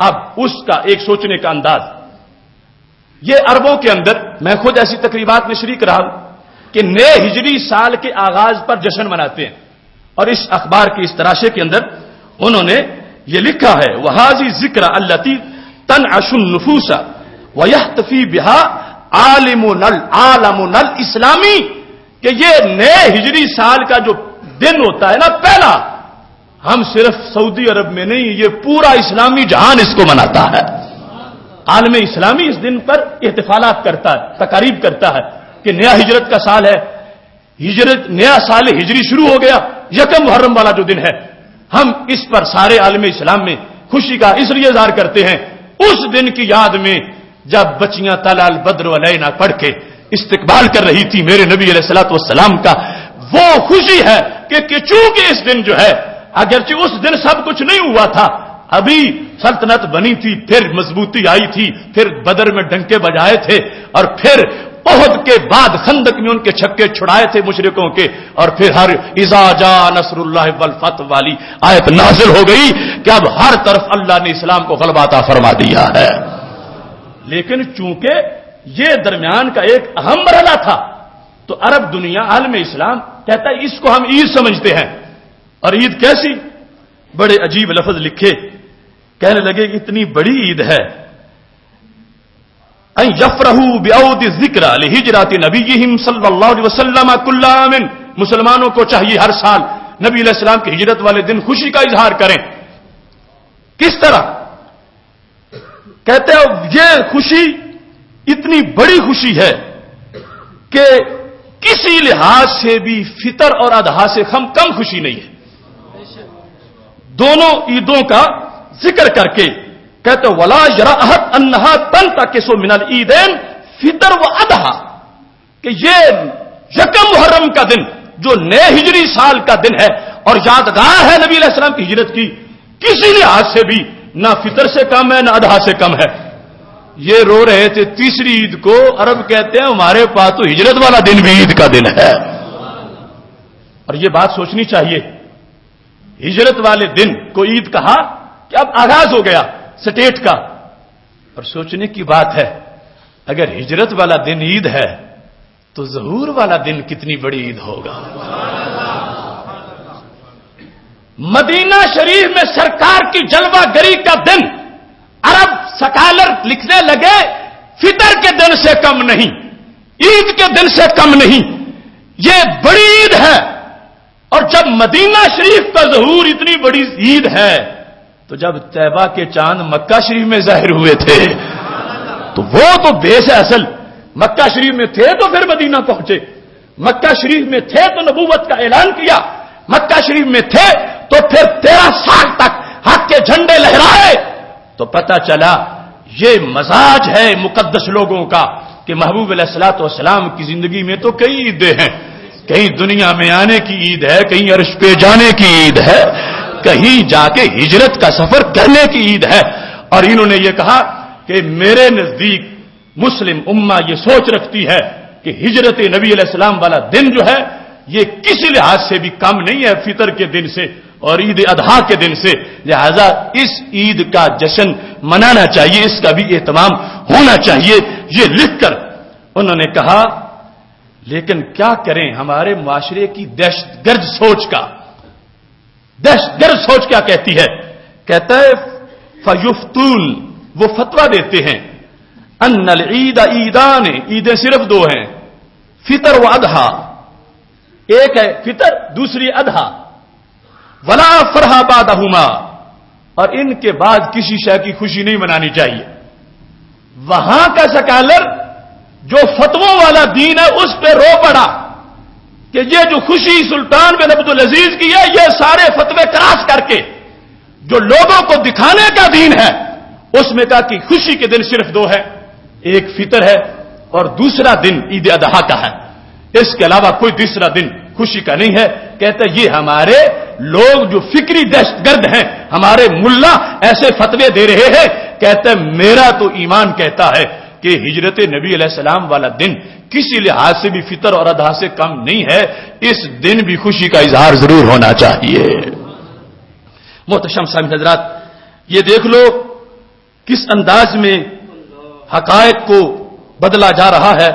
اب اس کا ایک سوچنے کا انداز, یہ عربوں کے اندر, میں خود ایسی تقریبات میں شریک رہا ہوں کہ نئے ہجری سال کے آغاز پر جشن مناتے ہیں, اور اس اخبار کے اس تراشے کے اندر انہوں نے یہ لکھا ہے وحاظی ذکر التی تنعش النفوس ویحتفی بہا عالمنا الاسلامی, کہ یہ نئے ہجری سال کا جو دن ہوتا ہے نا پہلا, ہم صرف سعودی عرب میں نہیں, یہ پورا اسلامی جہان اس کو مناتا ہے. عالم اسلامی اس دن پر احتفالات کرتا ہے, تقاریب کرتا ہے کہ نیا ہجرت کا سال ہے, ہجرت نیا سال ہجری شروع ہو گیا, یکم محرم والا جو دن ہے. ہم اس پر سارے عالم اسلام میں خوشی کا اس لیے اظہار کرتے ہیں اس دن کی یاد میں جب بچیاں طلال بدر علینا پڑھ کے استقبال کر رہی تھی میرے نبی علیہ الصلوۃ والسلام کا. وہ خوشی ہے کہ چونکہ اس دن جو ہے, اگرچہ اس دن سب کچھ نہیں ہوا تھا, ابھی سلطنت بنی تھی, پھر مضبوطی آئی تھی, پھر بدر میں ڈنکے بجائے تھے, اور پھر احد کے بعد خندق میں ان کے چھکے چھڑائے تھے مشرکوں کے, اور پھر ہر اذا جاء نصر اللہ والفتح والی آیت نازل ہو گئی کہ اب ہر طرف اللہ نے اسلام کو غلبہ عطا فرما دیا ہے. لیکن چونکہ یہ درمیان کا ایک اہم مرحلہ تھا تو عرب دنیا عالم اسلام کہتا ہے اس کو ہم عید سمجھتے ہیں. اور عید کیسی؟ بڑے عجیب لفظ لکھے, کہنے لگے اتنی بڑی عید ہے ان یفرحوا بعود الذکر لہجرات نبیہم صلی اللہ علیہ وسلم کل عام, مسلمانوں کو چاہیے ہر سال نبی علیہ السلام کی ہجرت والے دن خوشی کا اظہار کریں. کس طرح؟ کہتے ہیں یہ خوشی اتنی بڑی خوشی ہے کہ کسی لحاظ سے بھی فطر اور اضحیٰ سے کم خوشی نہیں ہے. دونوں عیدوں کا ذکر کر کے کہتے ولا یراحت انہا تنتقص من العیدین فطر و اضحیٰ, کہ یہ یکم محرم کا دن جو نئے ہجری سال کا دن ہے اور یادگار ہے نبی علیہ السلام کی ہجرت کی, کسی لحاظ سے بھی نہ فطر سے کم ہے نہ اضحیٰ سے کم ہے. یہ رو رہے تھے تیسری عید کو, عرب کہتے ہیں ہمارے پاس تو ہجرت والا دن بھی عید کا دن ہے. اور یہ بات سوچنی چاہیے, ہجرت والے دن کو عید کہا کہ اب آغاز ہو گیا سٹیٹ کا. اور سوچنے کی بات ہے اگر ہجرت والا دن عید ہے تو ظہور والا دن کتنی بڑی عید ہوگا. مدینہ شریف میں سرکار کی جلوہ گری کا دن عرب سکالر لکھنے لگے فطر کے دن سے کم نہیں, عید کے دن سے کم نہیں, یہ بڑی عید ہے. اور جب مدینہ شریف کا ظہور اتنی بڑی عید ہے تو جب طیبہ کے چاند مکہ شریف میں ظاہر ہوئے تھے تو وہ تو بیس ہے اصل. مکہ شریف میں تھے تو پھر مدینہ پہنچے, مکہ شریف میں تھے تو نبوت کا اعلان کیا, مکہ شریف میں تھے تو پھر 13 سال تک حق کے جھنڈے لہرائے. تو پتہ چلا یہ مزاج ہے مقدس لوگوں کا کہ محبوب علیہ الصلوۃ والسلام کی زندگی میں تو کئی عیدیں ہیں, کہیں دنیا میں آنے کی عید ہے, کہیں عرش پہ جانے کی عید ہے, کہیں جا کے ہجرت کا سفر کرنے کی عید ہے. اور انہوں نے یہ کہا کہ میرے نزدیک مسلم امہ یہ سوچ رکھتی ہے کہ ہجرت نبی علیہ السلام والا دن جو ہے یہ کسی لحاظ سے بھی کم نہیں ہے فطر کے دن سے اور عید اضحیٰ کے دن سے, لہذا اس عید کا جشن منانا چاہیے, اس کا بھی اہتمام ہونا چاہیے. یہ لکھ کر انہوں نے کہا لیکن کیا کریں ہمارے معاشرے کی دہشت گرد سوچ کا, دہشت گرد سوچ کیا کہتی ہے؟ کہتا ہے فیفتون, وہ فتویٰ دیتے ہیں ان العید عیدان, عیدیں صرف 2 ہیں, فطر و اضحیٰ, ایک ہے فطر دوسری اضحیٰ, ولا فرح بعدہما, اور ان کے بعد کسی شے کی خوشی نہیں منانی چاہیے. وہاں کا سکالر جو فتووں والا دین ہے اس پہ رو پڑا کہ یہ جو خوشی سلطان بن عبدالعزیز کی ہے، یہ سارے فتوے کراس کر کے جو لوگوں کو دکھانے کا دین ہے، اس میں کہا کہ خوشی کے دن صرف دو ہے، ایک فطر ہے اور دوسرا دن عید اضحیٰ کا ہے، اس کے علاوہ کوئی تیسرا دن خوشی کا نہیں ہے۔ کہتا ہے یہ ہمارے لوگ جو فکری دہشت گرد ہیں، ہمارے ملا ایسے فتوے دے رہے ہیں۔ کہتا ہے میرا تو ایمان کہتا ہے کہ ہجرت نبی علیہ السلام والا دن کسی لحاظ سے بھی فطر اور اضحیٰ سے کم نہیں ہے، اس دن بھی خوشی کا اظہار ضرور ہونا چاہیے۔ محتشم سامعین حضرات، یہ دیکھ لو کس انداز میں حقائق کو بدلا جا رہا ہے،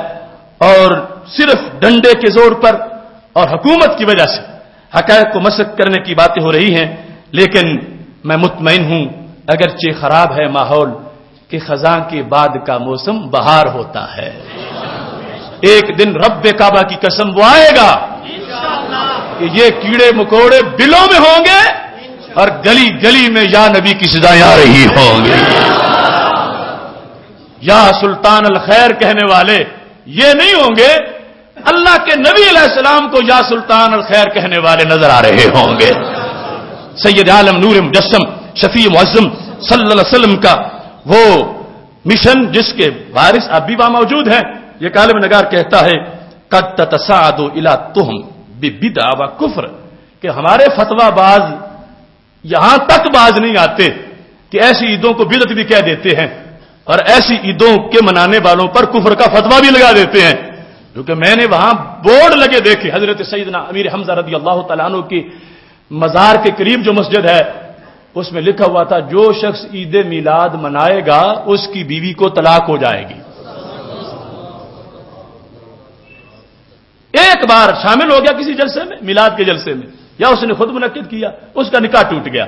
اور صرف ڈنڈے کے زور پر اور حکومت کی وجہ سے حقائق کو مسخ کرنے کی باتیں ہو رہی ہیں۔ لیکن میں مطمئن ہوں اگرچہ خراب ہے ماحول کہ خزاں کے بعد کا موسم بہار ہوتا ہے۔ ایک دن رب کعبہ کی قسم وہ آئے گا کہ یہ کیڑے مکوڑے بلوں میں ہوں گے اور گلی گلی میں یا نبی کی صدائیں آ رہی ہوں گی۔ یا سلطان الخیر کہنے والے یہ نہیں ہوں گے، اللہ کے نبی علیہ السلام کو یا سلطان الخیر کہنے والے نظر آ رہے ہوں گے۔ سید عالم نور مجسم شفیع معظم صلی اللہ علیہ وسلم کا وہ مشن جس کے وارث اب بھی وہاں موجود ہیں، یہ کالم نگار کہتا ہے قد تتصاعد الی تہم ببدع و کفر، کہ ہمارے فتویٰ باز یہاں تک باز نہیں آتے کہ ایسی عیدوں کو بدعت بھی کہہ دیتے ہیں اور ایسی عیدوں کے منانے والوں پر کفر کا فتویٰ بھی لگا دیتے ہیں۔ کیونکہ میں نے وہاں بورڈ لگے دیکھے، حضرت سیدنا امیر حمزہ رضی اللہ تعالیٰ عنہ کی مزار کے قریب جو مسجد ہے اس میں لکھا ہوا تھا جو شخص عید میلاد منائے گا اس کی بیوی کو طلاق ہو جائے گی۔ ایک بار شامل ہو گیا کسی جلسے میں، میلاد کے جلسے میں، یا اس نے خود منعقد کیا، اس کا نکاح ٹوٹ گیا،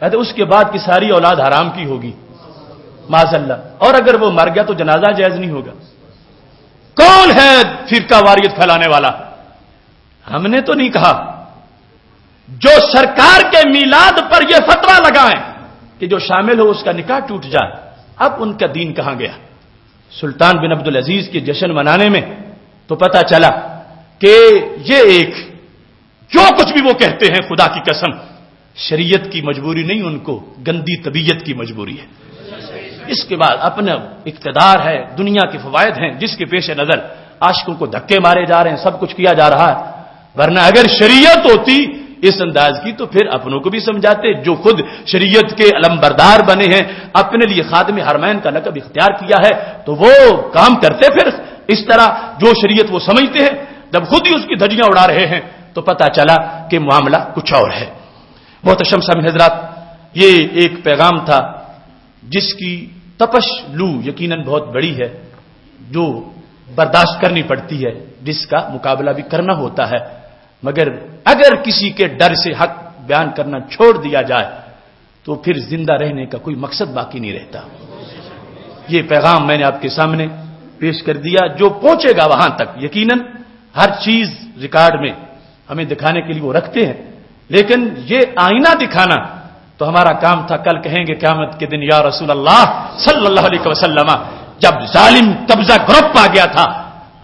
کہتے اس کے بعد کی ساری اولاد حرام کی ہوگی معاذ اللہ، اور اگر وہ مر گیا تو جنازہ جائز نہیں ہوگا۔ کون ہے فرقہ واریت پھیلانے والا؟ ہم نے تو نہیں کہا، جو سرکار کے میلاد پر یہ فتویٰ لگائیں کہ جو شامل ہو اس کا نکاح ٹوٹ جائے، اب ان کا دین کہاں گیا؟ سلطان بن عبدالعزیز کے جشن منانے میں تو پتہ چلا کہ یہ ایک جو کچھ بھی وہ کہتے ہیں خدا کی قسم شریعت کی مجبوری نہیں، ان کو گندی طبیعت کی مجبوری ہے۔ اس کے بعد اپنا اقتدار ہے، دنیا کے فوائد ہیں جس کے پیش نظر عاشقوں کو دھکے مارے جا رہے ہیں، سب کچھ کیا جا رہا ہے۔ ورنہ اگر شریعت ہوتی اس انداز کی تو پھر اپنوں کو بھی سمجھاتے، جو خود شریعت کے علمبردار بنے ہیں، اپنے لیے خادم حرمین کا لقب اختیار کیا ہے، تو وہ کام کرتے پھر اس طرح جو شریعت وہ سمجھتے ہیں۔ جب خود ہی اس کی دھجیاں اڑا رہے ہیں تو پتہ چلا کہ معاملہ کچھ اور ہے۔ محتشم سامعین حضرات، یہ ایک پیغام تھا جس کی تپش لو یقیناً بہت بڑی ہے، جو برداشت کرنی پڑتی ہے، جس کا مقابلہ بھی کرنا ہوتا ہے، مگر اگر کسی کے ڈر سے حق بیان کرنا چھوڑ دیا جائے تو پھر زندہ رہنے کا کوئی مقصد باقی نہیں رہتا۔ یہ پیغام میں نے آپ کے سامنے پیش کر دیا، جو پہنچے گا وہاں تک یقیناً ہر چیز ریکارڈ میں ہمیں دکھانے کے لیے وہ رکھتے ہیں، لیکن یہ آئینہ دکھانا تو ہمارا کام تھا۔ کل کہیں گے قیامت کے دن یا رسول اللہ صلی اللہ علیہ وسلم، جب ظالم قبضہ گرپ آ گیا تھا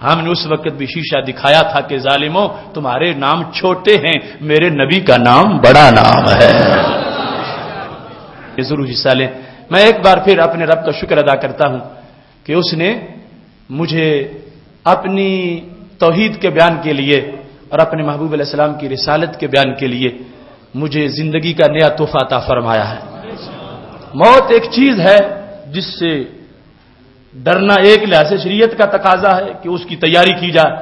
ہم نے اس وقت بھی شیشہ دکھایا تھا کہ ظالموں تمہارے نام چھوٹے ہیں، میرے نبی کا نام بڑا نام ہے۔ یہ ضرور حصہ لیں۔ میں ایک بار پھر اپنے رب کا شکر ادا کرتا ہوں کہ اس نے مجھے اپنی توحید کے بیان کے لیے اور اپنے محبوب علیہ السلام کی رسالت کے بیان کے لیے مجھے زندگی کا نیا تحفہ عطا فرمایا ہے۔ موت ایک چیز ہے جس سے ڈرنا ایک لحاظ سے شریعت کا تقاضا ہے کہ اس کی تیاری کی جائے،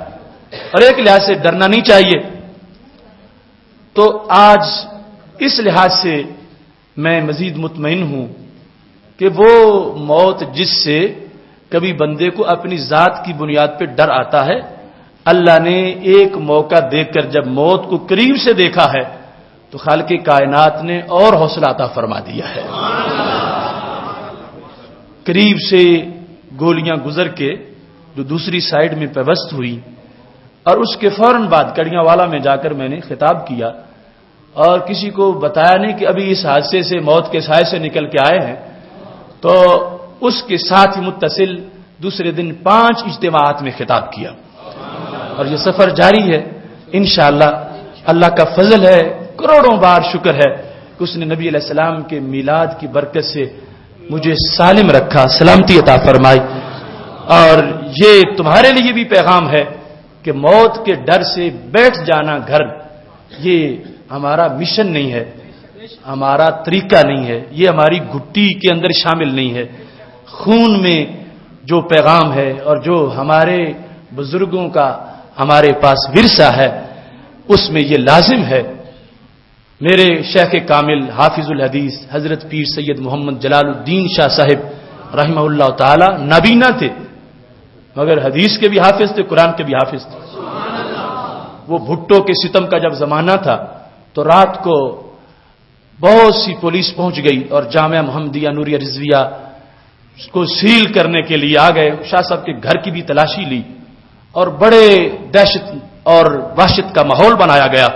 اور ایک لحاظ سے ڈرنا نہیں چاہیے۔ تو آج اس لحاظ سے میں مزید مطمئن ہوں کہ وہ موت جس سے کبھی بندے کو اپنی ذات کی بنیاد پہ ڈر آتا ہے، اللہ نے ایک موقع دے کر جب موت کو قریب سے دیکھا ہے تو خالق کائنات نے اور حوصلہ عطا فرما دیا ہے۔ قریب سے گولیاں گزر کے جو دوسری سائیڈ میں پیوست ہوئی، اور اس کے فوراً بعد کڑیاں والا میں جا کر میں نے خطاب کیا اور کسی کو بتایا نہیں کہ ابھی اس حادثے سے موت کے سائے سے نکل کے آئے ہیں، تو اس کے ساتھ ہی متصل دوسرے دن 5 اجتماعات میں خطاب کیا، اور یہ سفر جاری ہے۔ انشاءاللہ اللہ کا فضل ہے، کروڑوں بار شکر ہے کہ اس نے نبی علیہ السلام کے میلاد کی برکت سے مجھے سالم رکھا، سلامتی عطا فرمائی. اور یہ تمہارے لیے بھی پیغام ہے کہ موت کے ڈر سے بیٹھ جانا گھر، یہ ہمارا مشن نہیں ہے، ہمارا طریقہ نہیں ہے، یہ ہماری گھٹی کے اندر شامل نہیں ہے. خون میں جو پیغام ہے اور جو ہمارے بزرگوں کا ہمارے پاس ورثہ ہے اس میں یہ لازم ہے. میرے شیخ کامل حافظ الحدیث حضرت پیر سید محمد جلال الدین شاہ صاحب رحمہ اللہ تعالی نابینا تھے مگر حدیث کے بھی حافظ تھے، قرآن کے بھی حافظ تھے. وہ بھٹو کے ستم کا جب زمانہ تھا تو رات کو بہت سی پولیس پہنچ گئی اور جامعہ محمدیہ نوریہ رضویہ اس کو سیل کرنے کے لیے آ گئے. شاہ صاحب کے گھر کی بھی تلاشی لی اور بڑے دہشت اور وحشت کا ماحول بنایا گیا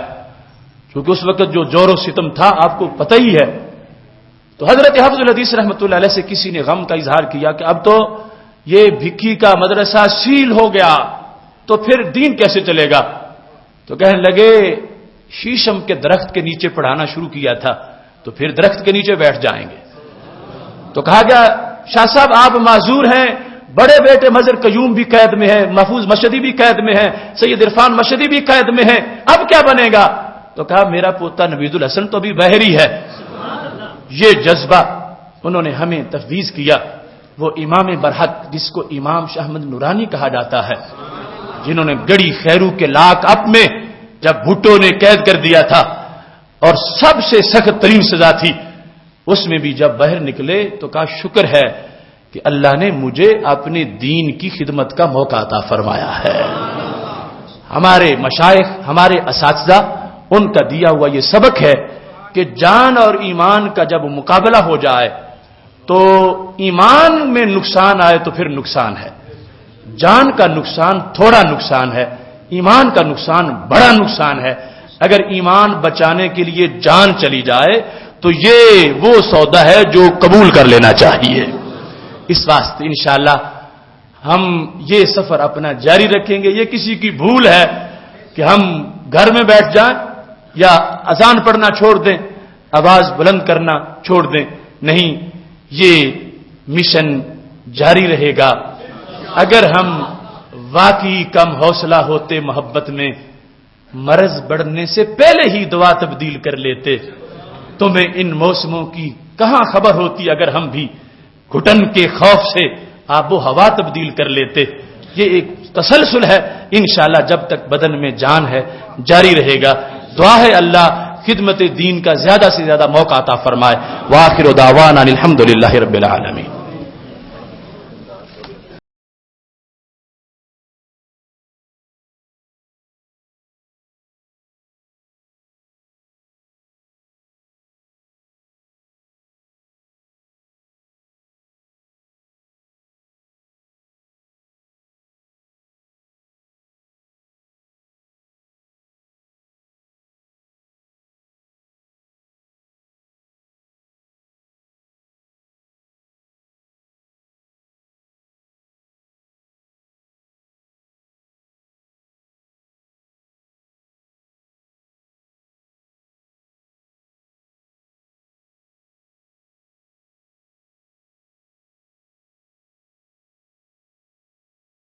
کیونکہ اس وقت جو جور و ستم تھا آپ کو پتہ ہی ہے. تو حضرت حافظ الحدیث رحمۃ اللہ علیہ سے کسی نے غم کا اظہار کیا کہ اب تو یہ بھکی کا مدرسہ سیل ہو گیا تو پھر دین کیسے چلے گا. تو کہنے لگے شیشم کے درخت کے نیچے پڑھانا شروع کیا تھا تو پھر درخت کے نیچے بیٹھ جائیں گے. تو کہا گیا شاہ صاحب آپ معذور ہیں، بڑے بیٹے مظہر قیوم بھی قید میں ہے، محفوظ مشہدی بھی قید میں ہے، سید عرفان مشہدی بھی قید میں ہے، اب کیا بنے گا. تو کہا میرا پوتا نوید الحسن تو ابھی بحری ہے. یہ جذبہ انہوں نے ہمیں تفویض کیا. وہ امام برحق جس کو امام شاہ احمد نورانی کہا جاتا ہے، جنہوں نے گڑی خیرو کے لاک اپ میں جب بھٹو نے قید کر دیا تھا اور سب سے سخت ترین سزا تھی، اس میں بھی جب باہر نکلے تو کہا شکر ہے کہ اللہ نے مجھے اپنے دین کی خدمت کا موقع عطا فرمایا ہے. ہمارے مشائخ، ہمارے اساتذہ، ان کا دیا ہوا یہ سبق ہے کہ جان اور ایمان کا جب مقابلہ ہو جائے تو ایمان میں نقصان آئے تو پھر نقصان ہے. جان کا نقصان تھوڑا نقصان ہے، ایمان کا نقصان بڑا نقصان ہے. اگر ایمان بچانے کے لیے جان چلی جائے تو یہ وہ سودا ہے جو قبول کر لینا چاہیے. اس واسطے انشاءاللہ ہم یہ سفر اپنا جاری رکھیں گے. یہ کسی کی بھول ہے کہ ہم گھر میں بیٹھ جائیں یا اذان پڑھنا چھوڑ دیں، آواز بلند کرنا چھوڑ دیں. نہیں، یہ مشن جاری رہے گا. اگر ہم واقعی کم حوصلہ ہوتے محبت میں، مرض بڑھنے سے پہلے ہی دعا تبدیل کر لیتے. تمہیں ان موسموں کی کہاں خبر ہوتی اگر ہم بھی گھٹن کے خوف سے آب و ہوا تبدیل کر لیتے. یہ ایک تسلسل ہے، انشاءاللہ جب تک بدن میں جان ہے جاری رہے گا. دعا ہے اللہ خدمت دین کا زیادہ سے زیادہ موقع عطا فرمائے. وآخر دعوانا الحمدللہ رب العالمین.